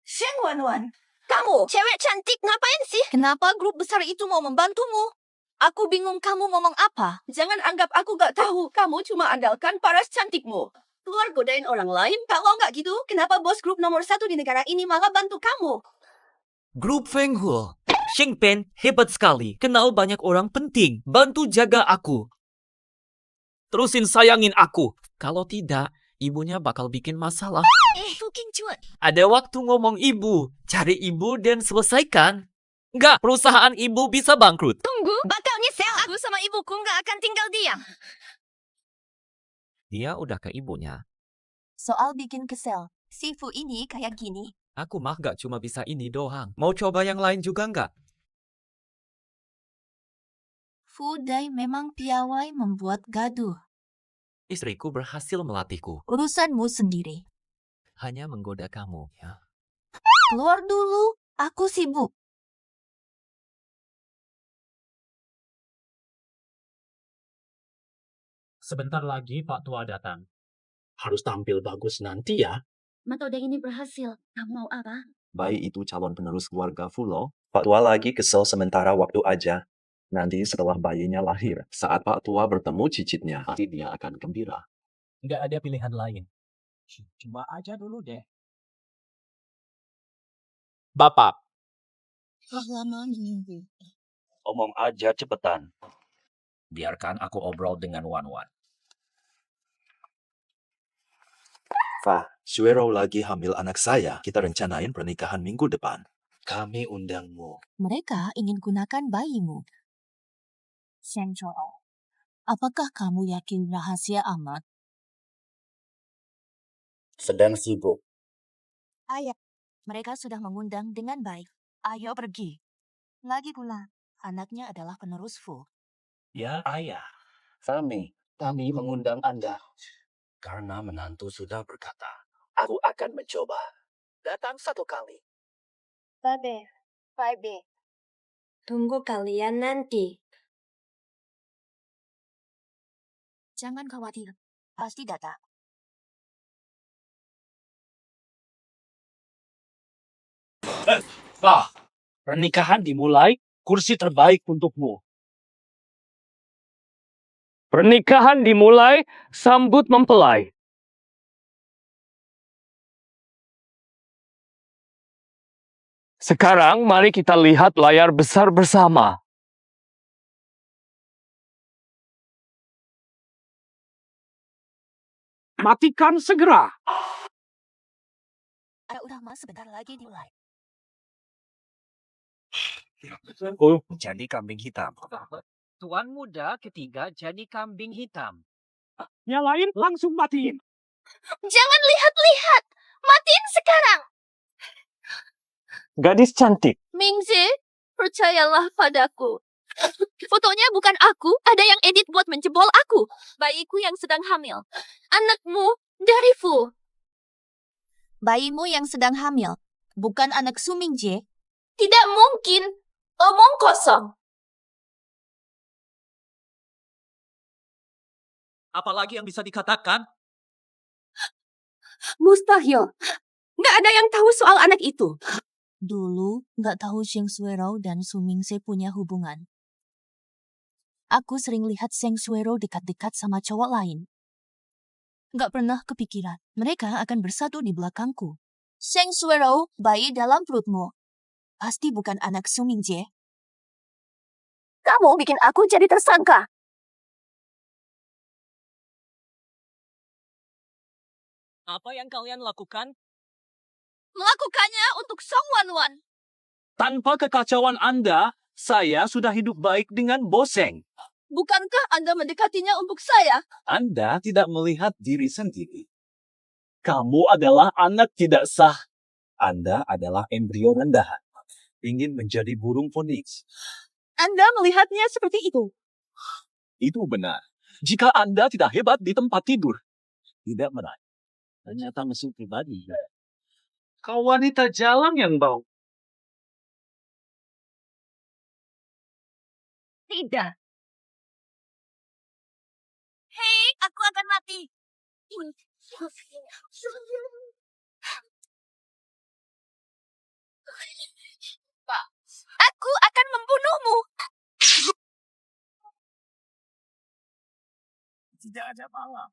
Sheng Wanwan, kamu, cewek cantik ngapain sih? Kenapa grup besar itu mau membantumu? Aku bingung kamu ngomong apa. Jangan anggap aku gak tahu. Kamu cuma andalkan paras cantikmu. Keluar godain orang lain. Kalau nggak gitu, kenapa bos grup nomor 1 di negara ini malah bantu kamu? Grup Feng Huo. Sheng Pen hebat sekali. Kenal banyak orang penting. Bantu jaga aku. Terusin sayangin aku. Kalau tidak, ibunya bakal bikin masalah. Fu Qingchuan. Ada waktu ngomong ibu. Cari ibu dan selesaikan. Enggak, perusahaan ibu bisa bangkrut. Tunggu, bakal nyesel. Aku sama ibuku nggak akan tinggal diam. Dia udah ke ibunya. Soal bikin kesel, si Fu ini kayak gini. Aku mah gak cuma bisa ini doang. Mau coba yang lain juga nggak? Fu Dai memang piawai membuat gaduh. Istriku berhasil melatihku. Urusanmu sendiri. Hanya menggoda kamu, ya. Keluar dulu, aku sibuk. Sebentar lagi Pak Tua datang. Harus tampil bagus nanti ya. Metode ini berhasil. Kamu mau apa? Bayi itu calon penerus keluarga Fulo. Pak Tua lagi kesel sementara waktu aja. Nanti setelah bayinya lahir, saat Pak Tua bertemu cicitnya, pasti dia akan gembira. Nggak ada pilihan lain. Coba aja dulu deh. Bapak, Lama menunggu. Omong aja cepetan. Biarkan aku obrol dengan Wanwan. Fa, Suero lagi hamil anak saya. Kita rencanain pernikahan minggu depan. Kami undangmu. Mereka ingin gunakan bayimu. Sheng Chou, apakah kamu yakin rahasia amat? Sedang sibuk. Ayah, mereka sudah mengundang dengan baik. Ayo pergi. Lagi pula, anaknya adalah penerus Fu. Ya, ayah. Kami mengundang Anda. Karena menantu sudah berkata, aku akan mencoba. Datang 1 kali. Babe, tunggu kalian nanti. Jangan khawatir, pasti datang. Pak, pernikahan dimulai, kursi terbaik untukmu. Pernikahan dimulai, sambut mempelai. Sekarang mari kita lihat layar besar bersama. Matikan segera. Udah mas, sebentar lagi dimulai. Jadi kambing hitam. Tuan muda ketiga jadi kambing hitam. Nyalain langsung matiin. Jangan lihat-lihat. Matiin sekarang. Gadis cantik. Mingzi, percayalah padaku. Fotonya bukan aku, ada yang edit buat menjebol aku. Bayiku yang sedang hamil. Anakmu dari Fu. Bayimu yang sedang hamil, bukan anak Su Mingjie. Tidak mungkin. Omong kosong. Apalagi yang bisa dikatakan? Mustahil. Nggak ada yang tahu soal anak itu. Dulu nggak tahu Sheng Suero dan Su Mingse punya hubungan. Aku sering lihat Sheng Suero dekat-dekat sama cowok lain. Nggak pernah kepikiran mereka akan bersatu di belakangku. Sheng Suero, bayi dalam perutmu. Pasti bukan anak Su Mingse. Kamu bikin aku jadi tersangka. Apa yang kalian lakukan? Melakukannya untuk Song Wanwan. Tanpa kekacauan Anda, saya sudah hidup baik dengan Boseng. Bukankah Anda mendekatinya untuk saya? Anda tidak melihat diri sendiri. Kamu adalah anak tidak sah. Anda adalah embrio rendahan. Ingin menjadi burung foniks. Anda melihatnya seperti itu. Itu benar. Jika Anda tidak hebat di tempat tidur. Tidak meraih. Ternyata musuh pribadi. Kau wanita jalan yang bau. Tidak. Hei, aku akan mati. Pak, aku akan membunuhmu. Tidak ada malam.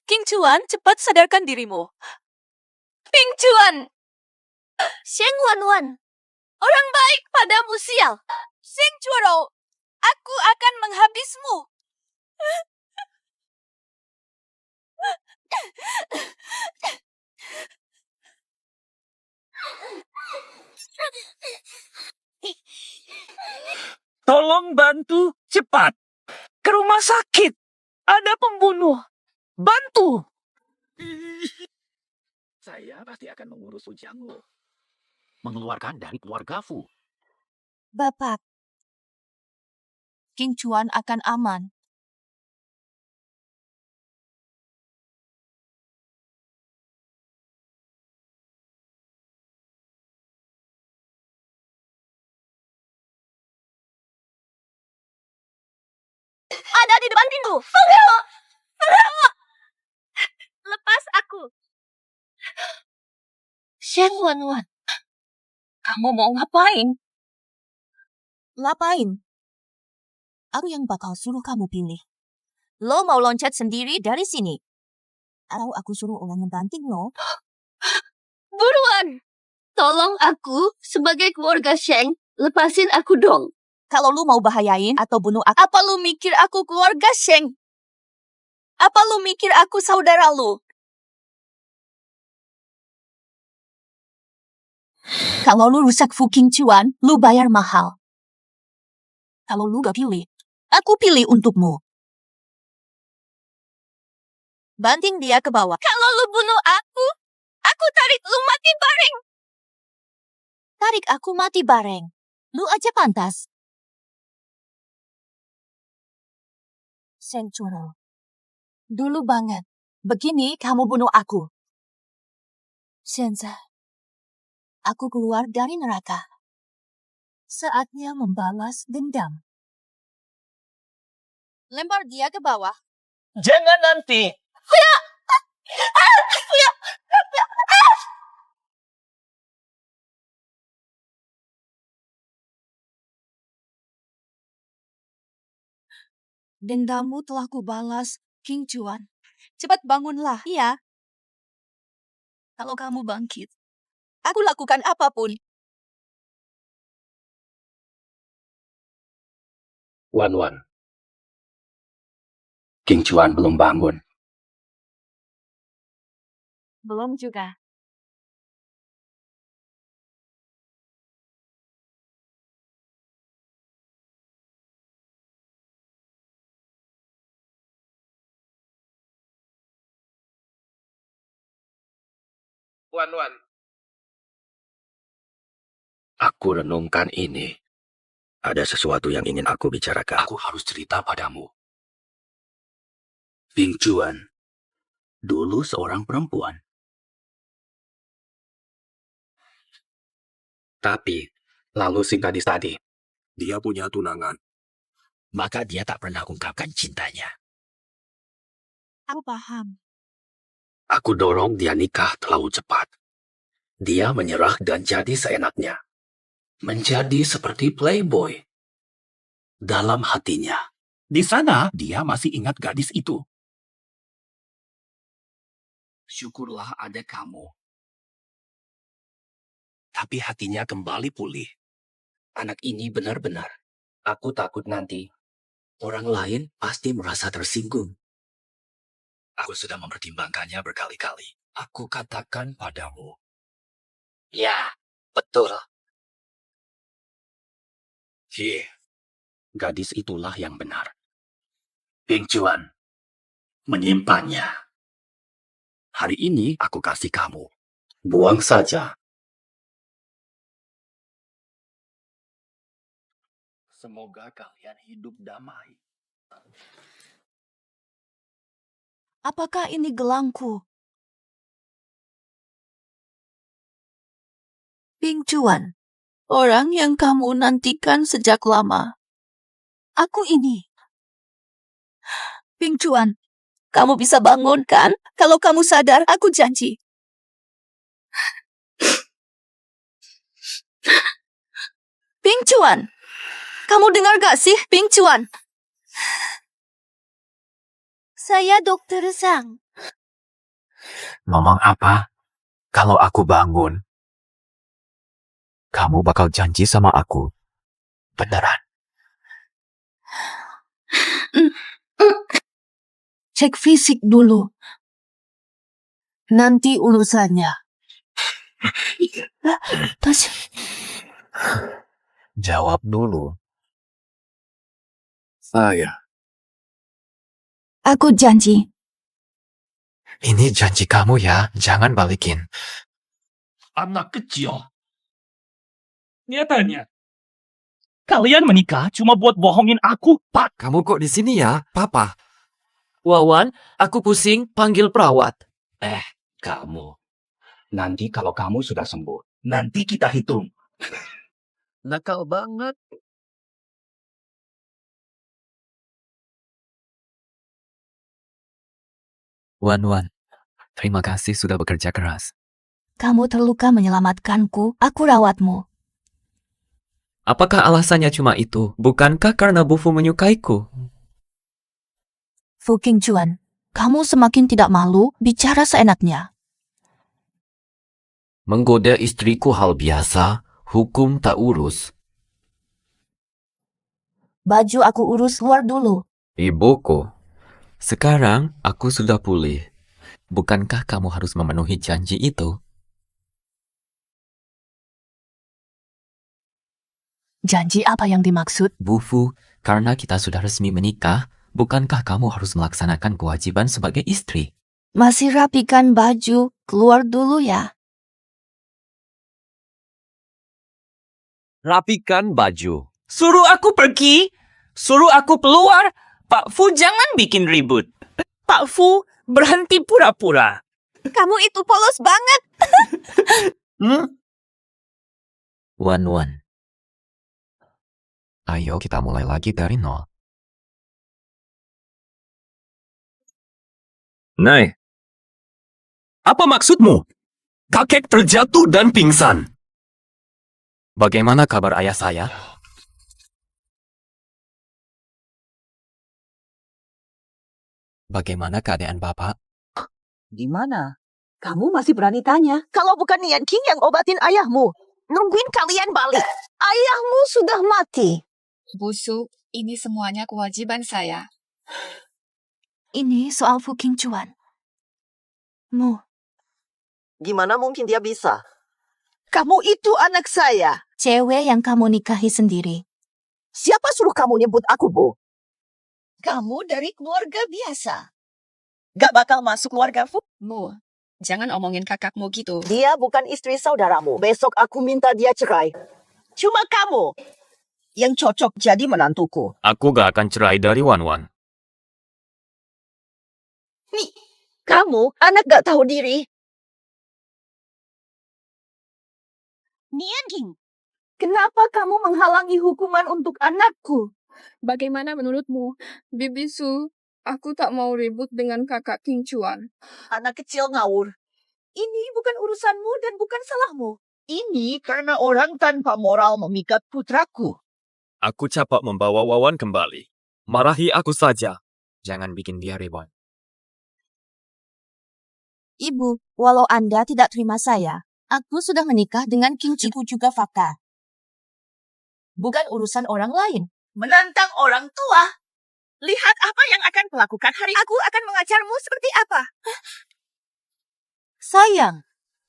King Chuan, cepat sadarkan dirimu. King Chuan! Sheng Wanwan, orang baik padamu sial. Sheng Chuero, aku akan menghabismu. Tolong bantu cepat. Ke rumah sakit. Ada pembunuh. Bantu. Saya pasti akan mengurus ujangmu. Mengeluarkan dari keluarga Fu. Bapak, King Chuan akan aman. Ada di depan pintu. Lepas aku. Sheng Wanwan, kamu mau ngapain? Ngapain? Aku yang bakal suruh kamu pilih. Lo mau loncat sendiri dari sini? Atau aku suruh orang ngebanting lo? Buruan! Tolong aku sebagai keluarga Sheng, lepasin aku dong. Kalau lu mau bahayain atau bunuh aku, apa lu mikir aku keluarga Sheng? Apa lu mikir aku saudara lu? Kalau lu rusak Fu King Chuan, lu bayar mahal. Kalau lu gak pilih, aku pilih untukmu. Banting dia ke bawah. Kalau lu bunuh aku tarik lu mati bareng. Tarik aku mati bareng. Lu aja pantas. Sheng Chuan, dulu banget. Begini kamu bunuh aku. Shenza, aku keluar dari neraka. Saatnya membalas dendam. Lempar dia ke bawah. Jangan nanti. Dendammu telah kubalas, King Chuan. Cepat bangunlah. Iya. Kalau kamu bangkit, aku lakukan apapun. Wanwan. King Chuan belum bangun. Belum juga. Wan. Aku renungkan ini. Ada sesuatu yang ingin aku bicarakan. Aku harus cerita padamu. King Chuan, dulu seorang perempuan. Tapi, lalu si gadis tadi, Dia punya tunangan. maka dia tak pernah ungkapkan cintanya. Aku paham. Aku dorong dia nikah terlalu cepat. Dia menyerah dan jadi seenaknya. Menjadi seperti playboy. Dalam hatinya. Di sana, dia masih ingat gadis itu. Syukurlah ada kamu. Tapi hatinya kembali pulih. Anak ini benar-benar. Aku takut nanti orang lain pasti merasa tersinggung. Aku sudah mempertimbangkannya berkali-kali. Aku katakan padamu. Ya, betul. Gadis itulah yang benar. Ping Chuan menyimpannya. Hari ini aku kasih kamu. Buang saja. Semoga kalian hidup damai. Apakah ini gelangku? Ping Chuan, orang yang kamu nantikan sejak lama. Aku ini. Ping Chuan, kamu bisa bangun kan? Kalau kamu sadar, aku janji. Ping Chuan, kamu dengar gak sih, Ping Chuan? Saya Dokter Zhang. Ngomong apa? Kalau aku bangun, kamu bakal janji sama aku. Beneran. Cek fisik dulu. Nanti urusannya. Jawab dulu. Saya. Aku janji. Ini janji kamu ya, jangan balikin. Anak kecil. Nyatanya, kalian menikah cuma buat bohongin aku, Pak. Kamu kok di sini ya, Papa? Wawan, aku pusing, panggil perawat. Kamu. Nanti kalau kamu sudah sembuh, nanti kita hitung. Nakal banget. Wan, terima kasih sudah bekerja keras. Kamu terluka menyelamatkanku, aku rawatmu. Apakah alasannya cuma itu? Bukankah karena Bu Fu menyukaiku? Fu Qingchuan, kamu semakin tidak malu bicara seenaknya. Menggoda istriku hal biasa, hukum tak urus. Baju aku urus luar dulu. Ibuku, sekarang aku sudah pulih. Bukankah kamu harus memenuhi janji itu? Janji apa yang dimaksud? Bu Fu, karena kita sudah resmi menikah, bukankah kamu harus melaksanakan kewajiban sebagai istri? Masih rapikan baju, keluar dulu ya. Rapikan baju. Suruh aku pergi, suruh aku keluar. Pak Fu jangan bikin ribut. Pak Fu, berhenti pura-pura. Kamu itu polos banget. Wan. Ayo kita mulai lagi dari nol. Nay, apa maksudmu? Kakek terjatuh dan pingsan. Bagaimana kabar ayah saya? Bagaimana keadaan Bapak? Gimana? Kamu masih berani tanya? Kalau bukan Nian King yang obatin ayahmu, nungguin kalian balik. Ayahmu sudah mati. Busuk, ini semuanya kewajiban saya. Ini soal Fu Qingchuan. Gimana mungkin dia bisa? Kamu itu anak saya. Cewek yang kamu nikahi sendiri. Siapa suruh kamu nyebut aku, Bu? Kamu dari keluarga biasa. Gak bakal masuk keluarga Fu. Mu, jangan omongin kakakmu gitu. Dia bukan istri saudaramu. Besok aku minta dia cerai. Cuma kamu yang cocok jadi menantuku. Aku gak akan cerai dari Wan. Kamu anak gak tahu diri. Nian King, Kenapa kamu menghalangi hukuman untuk anakku? Bagaimana menurutmu, Bibi Su? Aku tak mau ribut dengan kakak King Chuan. Anak kecil ngawur. Ini bukan urusanmu dan bukan salahmu. Ini karena orang tanpa moral memikat putraku. Aku cepat membawa Wawan kembali. Marahi aku saja. Jangan bikin dia ribut. Ibu, walau Anda tidak terima saya, aku sudah menikah dengan King Chu. Itu juga fakta. Bukan urusan orang lain. Menantang orang tua. Lihat apa yang akan kulakukan hari. Aku akan mengajarmu seperti apa. Sayang,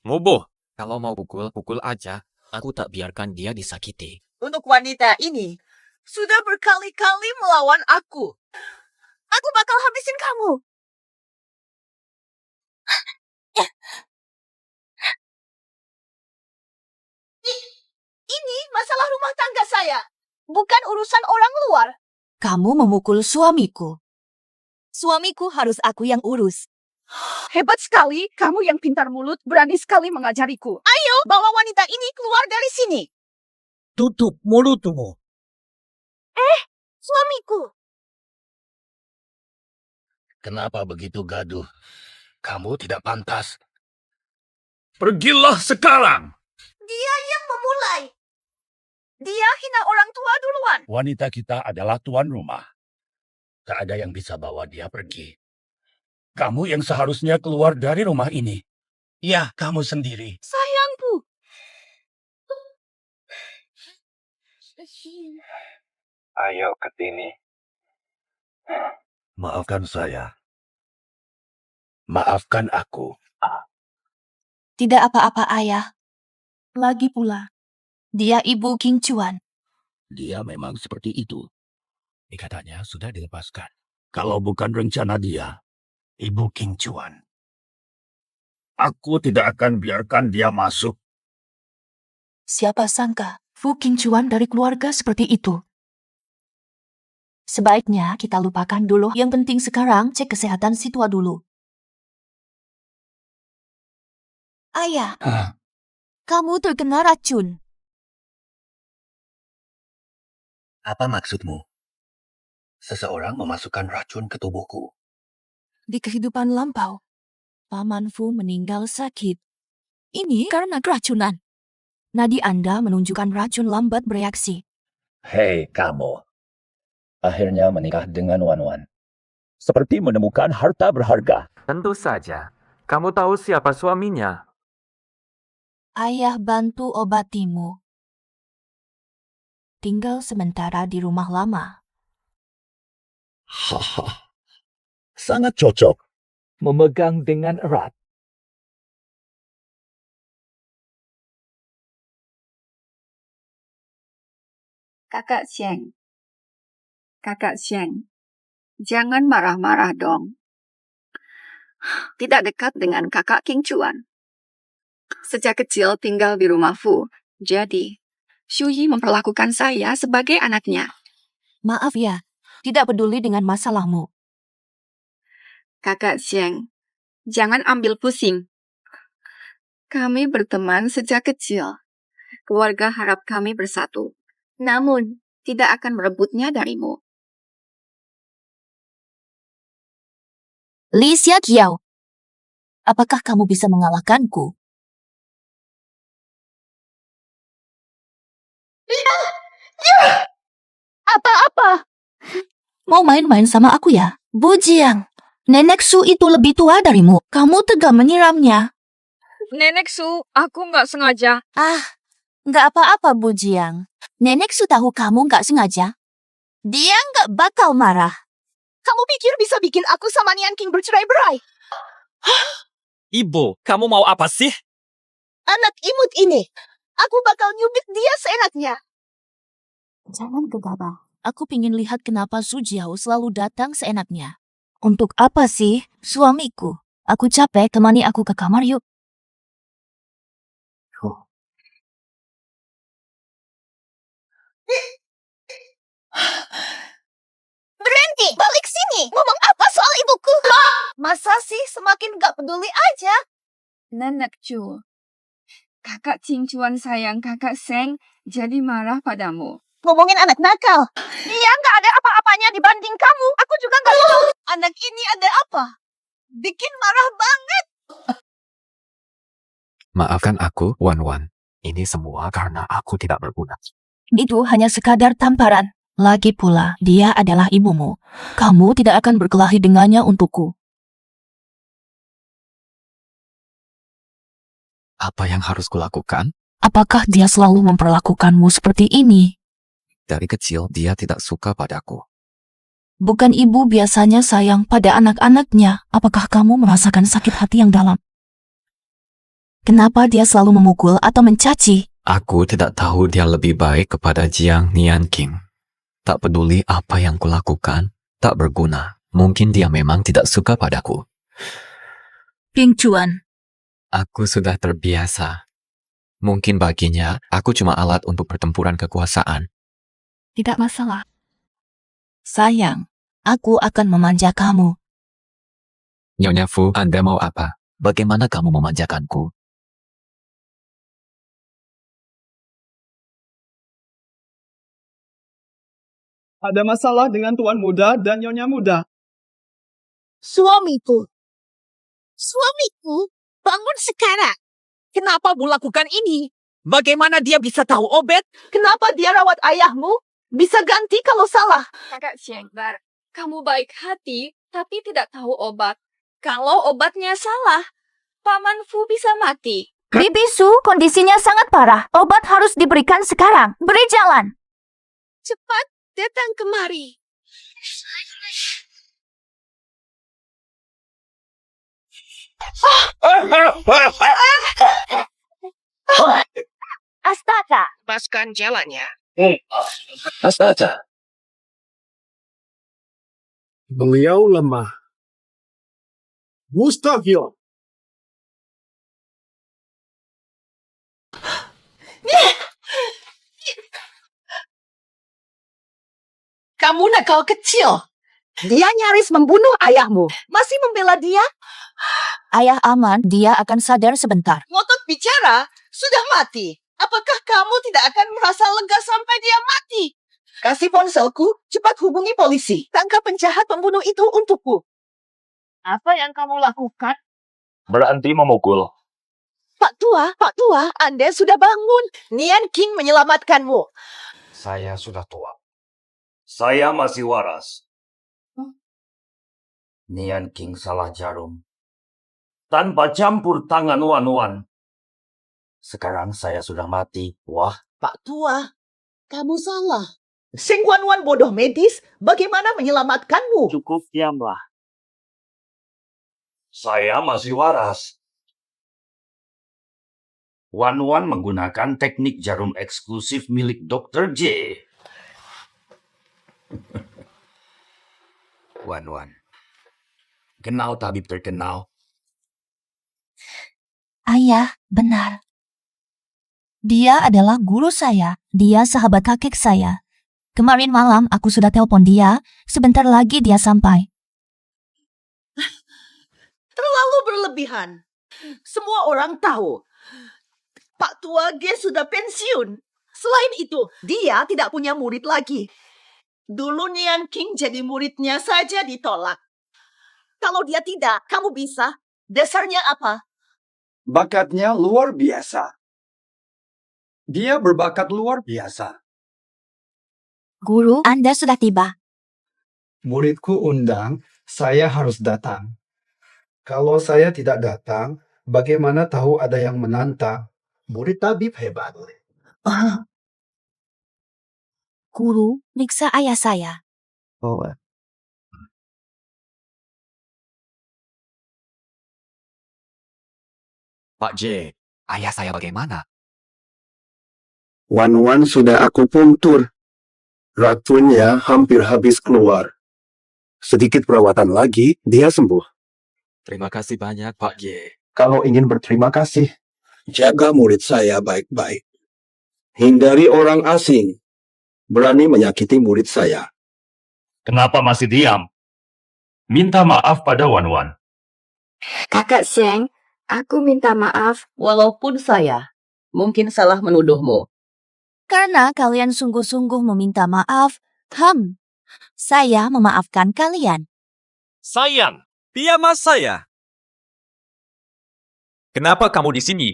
Ngoboh. Kalau mau pukul, pukul aja. Aku tak biarkan dia disakiti. Untuk wanita ini, sudah berkali-kali melawan aku. Aku bakal habisin kamu. Ini masalah rumah tangga saya. Bukan urusan orang luar. kamu memukul suamiku. Suamiku harus aku yang urus. Hebat sekali, kamu yang pintar mulut berani sekali mengajariku. Ayo, bawa wanita ini keluar dari sini. Tutup mulutmu. Suamiku. Kenapa begitu gaduh? Kamu tidak pantas. Pergilah sekarang. Dia yang memulai. Dia hina orang tua duluan. Wanita kita adalah tuan rumah. Tak ada yang bisa bawa dia pergi. Kamu yang seharusnya keluar dari rumah ini. Ya, kamu sendiri. Sayangku. Ayo ke sini. Maafkan saya. Maafkan aku. Tidak apa-apa, Ayah. Lagi pula, dia ibu King Chuan. Dia memang seperti itu. Ikatannya sudah dilepaskan. Kalau bukan rencana dia, Ibu King Chuan. Aku tidak akan biarkan dia masuk. Siapa sangka Fu King Chuan dari keluarga seperti itu? Sebaiknya kita lupakan dulu. Yang penting sekarang cek kesehatan si tua dulu. Ayah, kamu terkena racun. Apa maksudmu? Seseorang memasukkan racun ke tubuhku. Di kehidupan lampau, Paman Fu meninggal sakit. Ini karena keracunan. Nadi Anda menunjukkan racun lambat bereaksi. Hei kamu. Akhirnya menikah dengan Wan. Seperti menemukan harta berharga. Tentu saja. Kamu tahu siapa suaminya? Ayah bantu obatimu. Tinggal sementara di rumah lama. Haha. Sangat cocok. Memegang dengan erat. Kakak Xiang. Kakak Xiang, jangan marah-marah dong. Tidak dekat dengan kakak King Chuan. Sejak kecil tinggal di rumah Fu. Jadi, Xu Yi memperlakukan saya sebagai anaknya. Maaf ya, tidak peduli dengan masalahmu. Kakak Xiang, jangan ambil pusing. Kami berteman sejak kecil. Keluarga harap kami bersatu. Namun, tidak akan merebutnya darimu. Li Xiaqiao, apakah kamu bisa mengalahkanku? Apa-apa? Mau main-main sama aku ya? Bu Jiang, Nenek Su itu lebih tua darimu. Kamu tega menyiramnya. Nenek Su, aku nggak sengaja. Nggak apa-apa Bu Jiang. Nenek Su tahu kamu nggak sengaja. Dia nggak bakal marah. Kamu pikir bisa bikin aku sama Nian King bercerai-berai? Ibu, kamu mau apa sih? Anak imut ini. Aku bakal nyubit dia seenaknya. Jangan gegabah. Aku pingin lihat kenapa Su Jiao selalu datang seenaknya. Untuk apa sih, suamiku? Aku capek, temani aku ke kamar yuk. berhenti. Balik sini. Ngomong apa soal ibuku? Masa sih semakin gak peduli aja? Nenek Chu, kakak Qing Chuan sayang kakak Seng, jadi marah padamu. Ngomongin anak nakal. Dia gak ada apa-apanya dibanding kamu. Aku juga gak tahu anak ini ada apa. Bikin marah banget. Maafkan aku, Wan Wan. Ini semua karena aku tidak berguna. Itu hanya sekadar tamparan. Lagi pula, dia adalah ibumu. Kamu tidak akan berkelahi dengannya untukku. Apa yang harus kulakukan? Apakah dia selalu memperlakukanmu seperti ini? Dari kecil, dia tidak suka padaku. Bukan ibu biasanya sayang pada anak-anaknya. Apakah kamu merasakan sakit hati yang dalam? Kenapa dia selalu memukul atau mencaci? Aku tidak tahu dia lebih baik kepada Jiang Nian King. Tak peduli apa yang kulakukan, tak berguna. Mungkin dia memang tidak suka padaku. Ping Chuan. Aku sudah terbiasa. Mungkin baginya, aku cuma alat untuk pertempuran kekuasaan. Tidak masalah. Sayang, aku akan memanja kamu. Nyonya Fu, Anda mau apa? Bagaimana kamu memanjakanku? Ada masalah dengan tuan muda dan nyonya muda. Suamiku, bangun sekarang. Kenapa Bu lakukan ini? Bagaimana dia bisa tahu obat? Kenapa dia rawat ayahmu? Bisa ganti kalau salah. Kakak Shengbar, kamu baik hati, tapi tidak tahu obat. Kalau obatnya salah, Paman Fu bisa mati. Bibi Su, kondisinya sangat parah. Obat harus diberikan sekarang. Beri jalan. Cepat datang kemari. Astaga. Lepaskan jalannya. Astaga. Beliau lemah. Mustahil. Kamu nakal kecil. Dia nyaris membunuh ayahmu. Masih membela dia? Ayah aman, dia akan sadar sebentar. Ngotot bicara, sudah mati. Apakah kamu tidak akan merasa lega sampai dia mati? Kasih ponselku, cepat hubungi polisi. Tangkap penjahat pembunuh itu untukku. Apa yang kamu lakukan? Berhenti memukul. Pak Tua, Anda sudah bangun. Nian King menyelamatkanmu. Saya sudah tua. Saya masih waras. Nian King salah jarum. Tanpa campur tangan Wan-Wan. Sekarang saya sudah mati. Wah. Pak Tua, kamu salah. Seng Wan-Wan bodoh medis, bagaimana menyelamatkanmu? Cukup diamlah. Saya masih waras. Wan-Wan menggunakan teknik jarum eksklusif milik Dr. J. Wan-Wan. Kenal tabib terkenal. Ayah, benar. Dia adalah guru saya. Dia sahabat kakek saya. Kemarin malam aku sudah telepon dia. Sebentar lagi dia sampai. Terlalu berlebihan. Semua orang tahu. Pak Tua G sudah pensiun. Selain itu, dia tidak punya murid lagi. Dulu Nian King jadi muridnya saja ditolak. Kalau dia tidak, kamu bisa. Dasarnya apa? Bakatnya luar biasa. Dia berbakat luar biasa. Guru, Anda sudah tiba. Muridku undang, saya harus datang. Kalau saya tidak datang, bagaimana tahu ada yang menantang? Murid tabib hebat. Guru, periksa ayah saya. Oh. Pak J, ayah saya bagaimana? Wan-Wan sudah aku puntur. Racunnya hampir habis keluar. Sedikit perawatan lagi, dia sembuh. Terima kasih banyak, Pak J. Kalau ingin berterima kasih, jaga murid saya baik-baik. Hindari orang asing. Berani menyakiti murid saya. Kenapa masih diam? Minta maaf pada Wan-Wan. Kakak Sheng, aku minta maaf. Walaupun saya mungkin salah menuduhmu. Karena kalian sungguh-sungguh meminta maaf, saya memaafkan kalian. Sayang, piyama saya. Kenapa kamu di sini?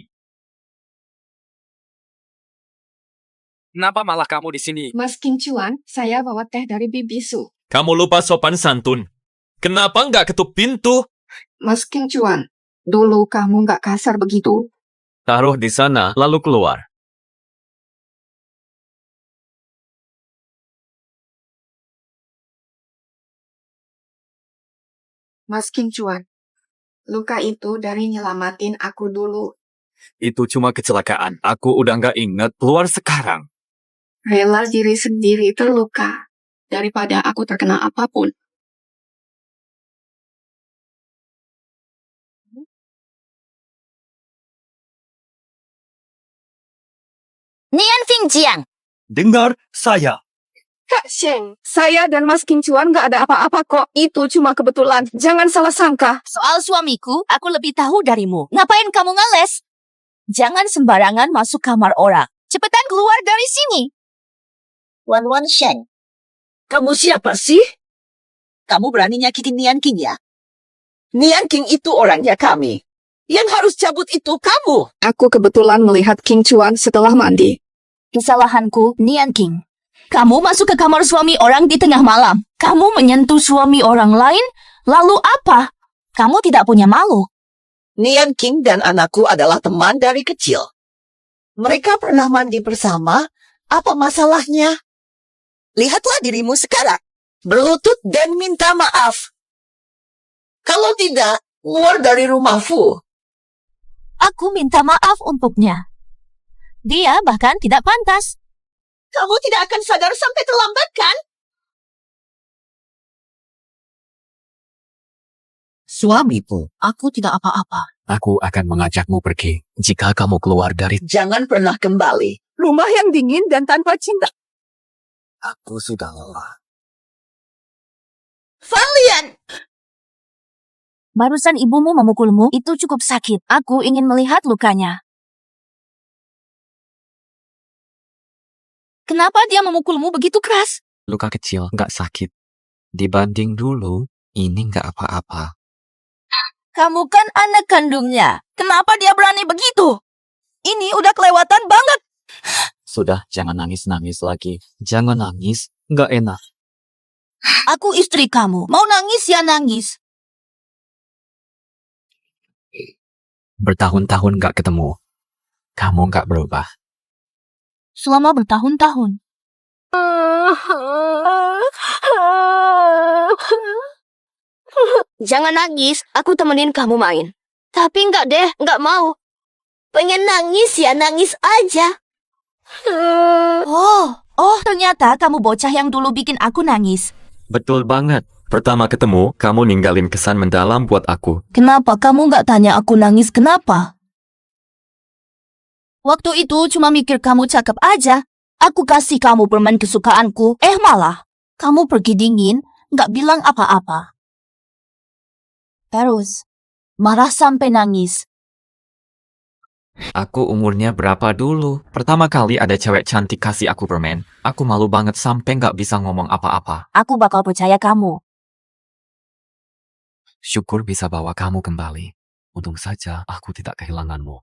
Kenapa malah kamu di sini? Mas King Chuan, saya bawa teh dari Bibi Su. Kamu lupa sopan santun. Kenapa nggak ketuk pintu? Mas King Chuan, dulu kamu nggak kasar begitu. Taruh di sana, lalu keluar. Mas King Chuan, luka itu dari nyelamatin aku dulu. Itu cuma kecelakaan. Aku udah nggak inget. Keluar sekarang. Rela diri sendiri terluka daripada aku terkena apapun. Nian Fingjiang. Dengar saya. Kak Sheng, saya dan Mas King Chuan nggak ada apa-apa kok. Itu cuma kebetulan. Jangan salah sangka. Soal suamiku, aku lebih tahu darimu. Ngapain kamu ngeles? Jangan sembarangan masuk kamar orang. Cepetan keluar dari sini. Wan Sheng, kamu siapa sih? Kamu berani nyakitin Nian King ya? Nian King itu orangnya kami. Yang harus cabut itu kamu. Aku kebetulan melihat King Chuan setelah mandi. Kesalahanku, Nian King. Kamu masuk ke kamar suami orang di tengah malam. Kamu menyentuh suami orang lain, lalu apa? Kamu tidak punya malu. Nian King dan anakku adalah teman dari kecil. Mereka pernah mandi bersama. Apa masalahnya? Lihatlah dirimu sekarang. Berlutut dan minta maaf. Kalau tidak, keluar dari rumah Fu. Aku minta maaf untuknya. Dia bahkan tidak pantas. Kamu tidak akan sadar sampai terlambat, kan? Suamiku, aku tidak apa-apa. Aku akan mengajakmu pergi jika kamu keluar dari... Jangan pernah kembali. Rumah yang dingin dan tanpa cinta. Aku sudah lelah. Valian! Barusan ibumu memukulmu, itu cukup sakit. Aku ingin melihat lukanya. Kenapa dia memukulmu begitu keras? Luka kecil, nggak sakit. Dibanding dulu, ini nggak apa-apa. Kamu kan anak kandungnya. Kenapa dia berani begitu? Ini udah kelewatan banget. Sudah, jangan nangis-nangis lagi. Jangan nangis, nggak enak. Aku istri kamu. Mau nangis ya nangis. Bertahun-tahun nggak ketemu. Kamu nggak berubah. Selama bertahun-tahun. Jangan nangis, aku temenin kamu main. Tapi enggak deh, enggak mau. Pengen nangis ya nangis aja. Ternyata kamu bocah yang dulu bikin aku nangis. Betul banget. Pertama ketemu, kamu ninggalin kesan mendalam buat aku. Kenapa kamu nggak tanya aku nangis kenapa? Waktu itu cuma mikir kamu cakep aja. Aku kasih kamu permen kesukaanku. Malah, kamu pergi dingin, nggak bilang apa-apa. Terus, marah sampai nangis. Aku umurnya berapa dulu? Pertama kali ada cewek cantik kasih aku permen. Aku malu banget sampai nggak bisa ngomong apa-apa. Aku bakal percaya kamu. Syukur bisa bawa kamu kembali. Untung saja aku tidak kehilanganmu.